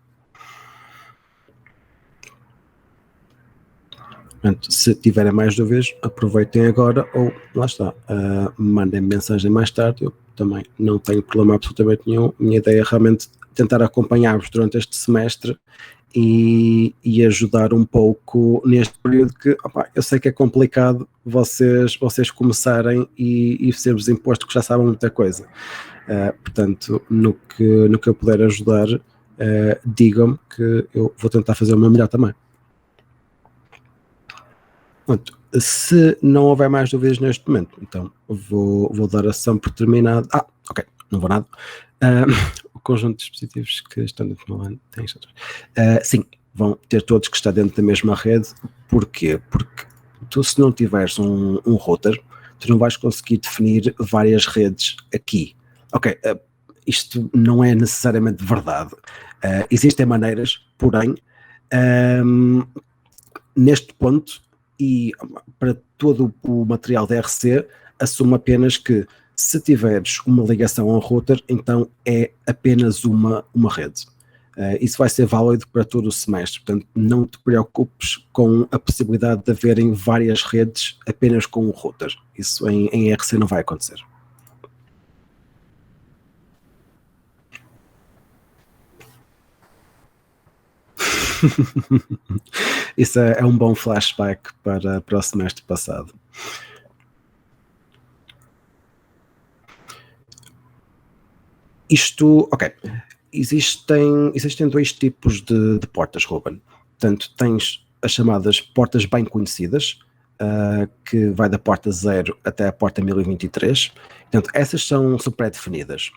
Portanto, se tiverem mais dúvidas, aproveitem agora ou, lá está, mandem mensagem mais tarde. Eu também não tenho problema absolutamente nenhum. Minha ideia é realmente tentar acompanhar-vos durante este semestre e ajudar um pouco neste período que, opa, eu sei que é complicado vocês começarem e ser-vos imposto que já sabem muita coisa. Portanto, no que eu puder ajudar, digam-me que eu vou tentar fazer o meu melhor também. Pronto, se não houver mais dúvidas neste momento, então vou dar a sessão por terminada. Ok, não vou nada. O conjunto de dispositivos que estão dentro do LAN tem sim, vão ter todos que estar dentro da mesma rede. Porquê? Porque tu, se não tiveres um router, tu não vais conseguir definir várias redes aqui. Ok, isto não é necessariamente verdade. Existem maneiras, porém, neste ponto, e para todo o material da RC, assume apenas que se tiveres uma ligação ao router, então é apenas uma rede. Isso vai ser válido para todo o semestre, portanto não te preocupes com a possibilidade de haverem várias redes apenas com um router. Isso em RC não vai acontecer. Isso é um bom flashback para o semestre passado. Isto, ok, existem dois tipos de portas, Ruben. Portanto, tens as chamadas portas bem conhecidas, que vai da porta 0 até a porta 1023. Portanto, essas são pré-definidas.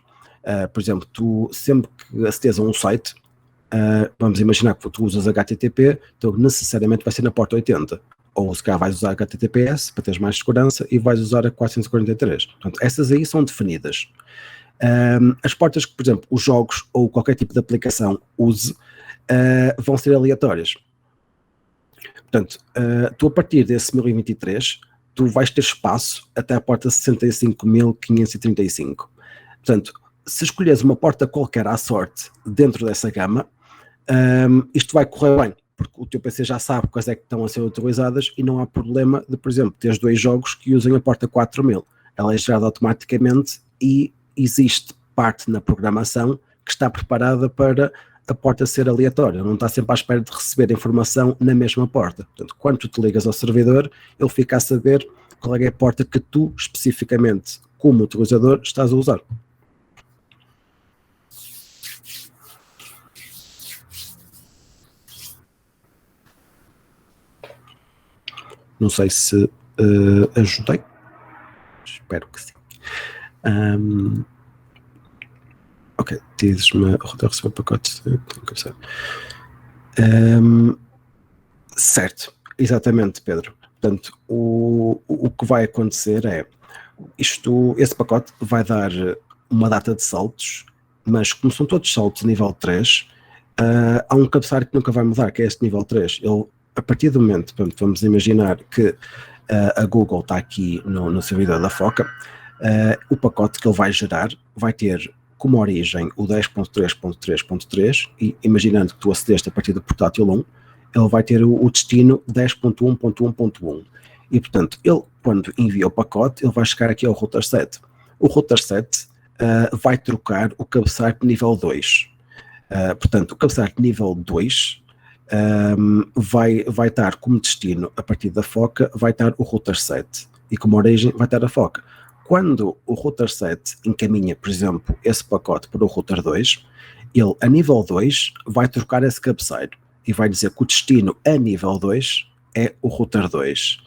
Por exemplo, tu sempre que acederes a um site, vamos imaginar que tu usas HTTP, então necessariamente vai ser na porta 80. Ou se calhar vais usar HTTPS para teres mais segurança e vais usar a 443. Portanto, essas aí são definidas. As portas que, por exemplo, os jogos ou qualquer tipo de aplicação use vão ser aleatórias. Portanto, tu a partir desse 1023, tu vais ter espaço até a porta 65.535. Portanto, se escolheres uma porta qualquer à sorte dentro dessa gama, isto vai correr bem, porque o teu PC já sabe quais é que estão a ser utilizadas e não há problema de, por exemplo, teres dois jogos que usem a porta 4000. Ela é gerada automaticamente e existe parte na programação que está preparada para a porta ser aleatória, não está sempre à espera de receber informação na mesma porta. Portanto, quando tu te ligas ao servidor, ele fica a saber qual é a porta que tu, especificamente, como utilizador, estás a usar. Não sei se ajudei. Espero que sim. Ok, dizes-me a receber pacotes. Certo, exatamente, Pedro. Portanto, o que vai acontecer é esse pacote vai dar uma data de saltos, mas como são todos saltos nível 3, há um cabeçalho que nunca vai mudar, que é este nível 3. Ele, a partir do momento, portanto, vamos imaginar que a Google está aqui no servidor da Foca, o pacote que ele vai gerar vai ter como origem o 10.3.3.3 e imaginando que tu acedeste a partir do portátil 1, ele vai ter o destino 10.1.1.1 e portanto ele quando envia o pacote ele vai chegar aqui ao router 7. O router 7 vai trocar o cabeçalho de nível 2. Portanto, o cabeçalho de nível 2 vai estar como destino a partir da Foca, vai estar o router 7 e como origem vai estar a Foca. Quando o router 7 encaminha, por exemplo, esse pacote para o router 2, ele a nível 2 vai trocar esse cabeçalho e vai dizer que o destino a nível 2 é o router 2.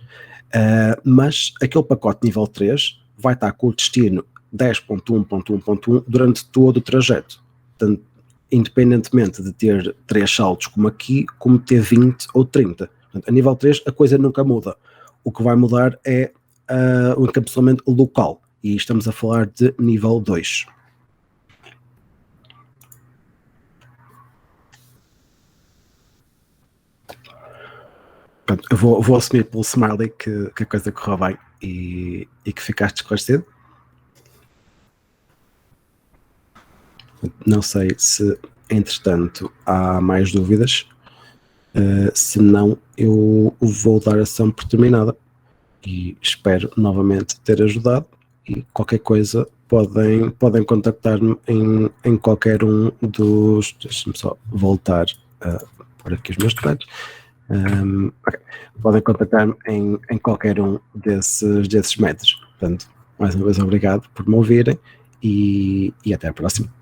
Mas aquele pacote nível 3 vai estar com o destino 10.1.1.1 durante todo o trajeto. Portanto, independentemente de ter 3 saltos como aqui, como ter 20 ou 30. Portanto, a nível 3 a coisa nunca muda. O que vai mudar é o encapsulamento local. E estamos a falar de nível 2. Pronto, eu vou assumir pelo Smiley que a coisa correu bem e que ficaste esclarecido. Não sei se, entretanto, há mais dúvidas. Se não, eu vou dar a sessão por terminada e espero novamente ter ajudado. E qualquer coisa podem contactar-me em qualquer um dos. Deixa-me só voltar por aqui os meus detalhes. Okay. Podem contactar-me em qualquer um desses métodos. Portanto, mais uma vez, obrigado por me ouvirem e até a próxima.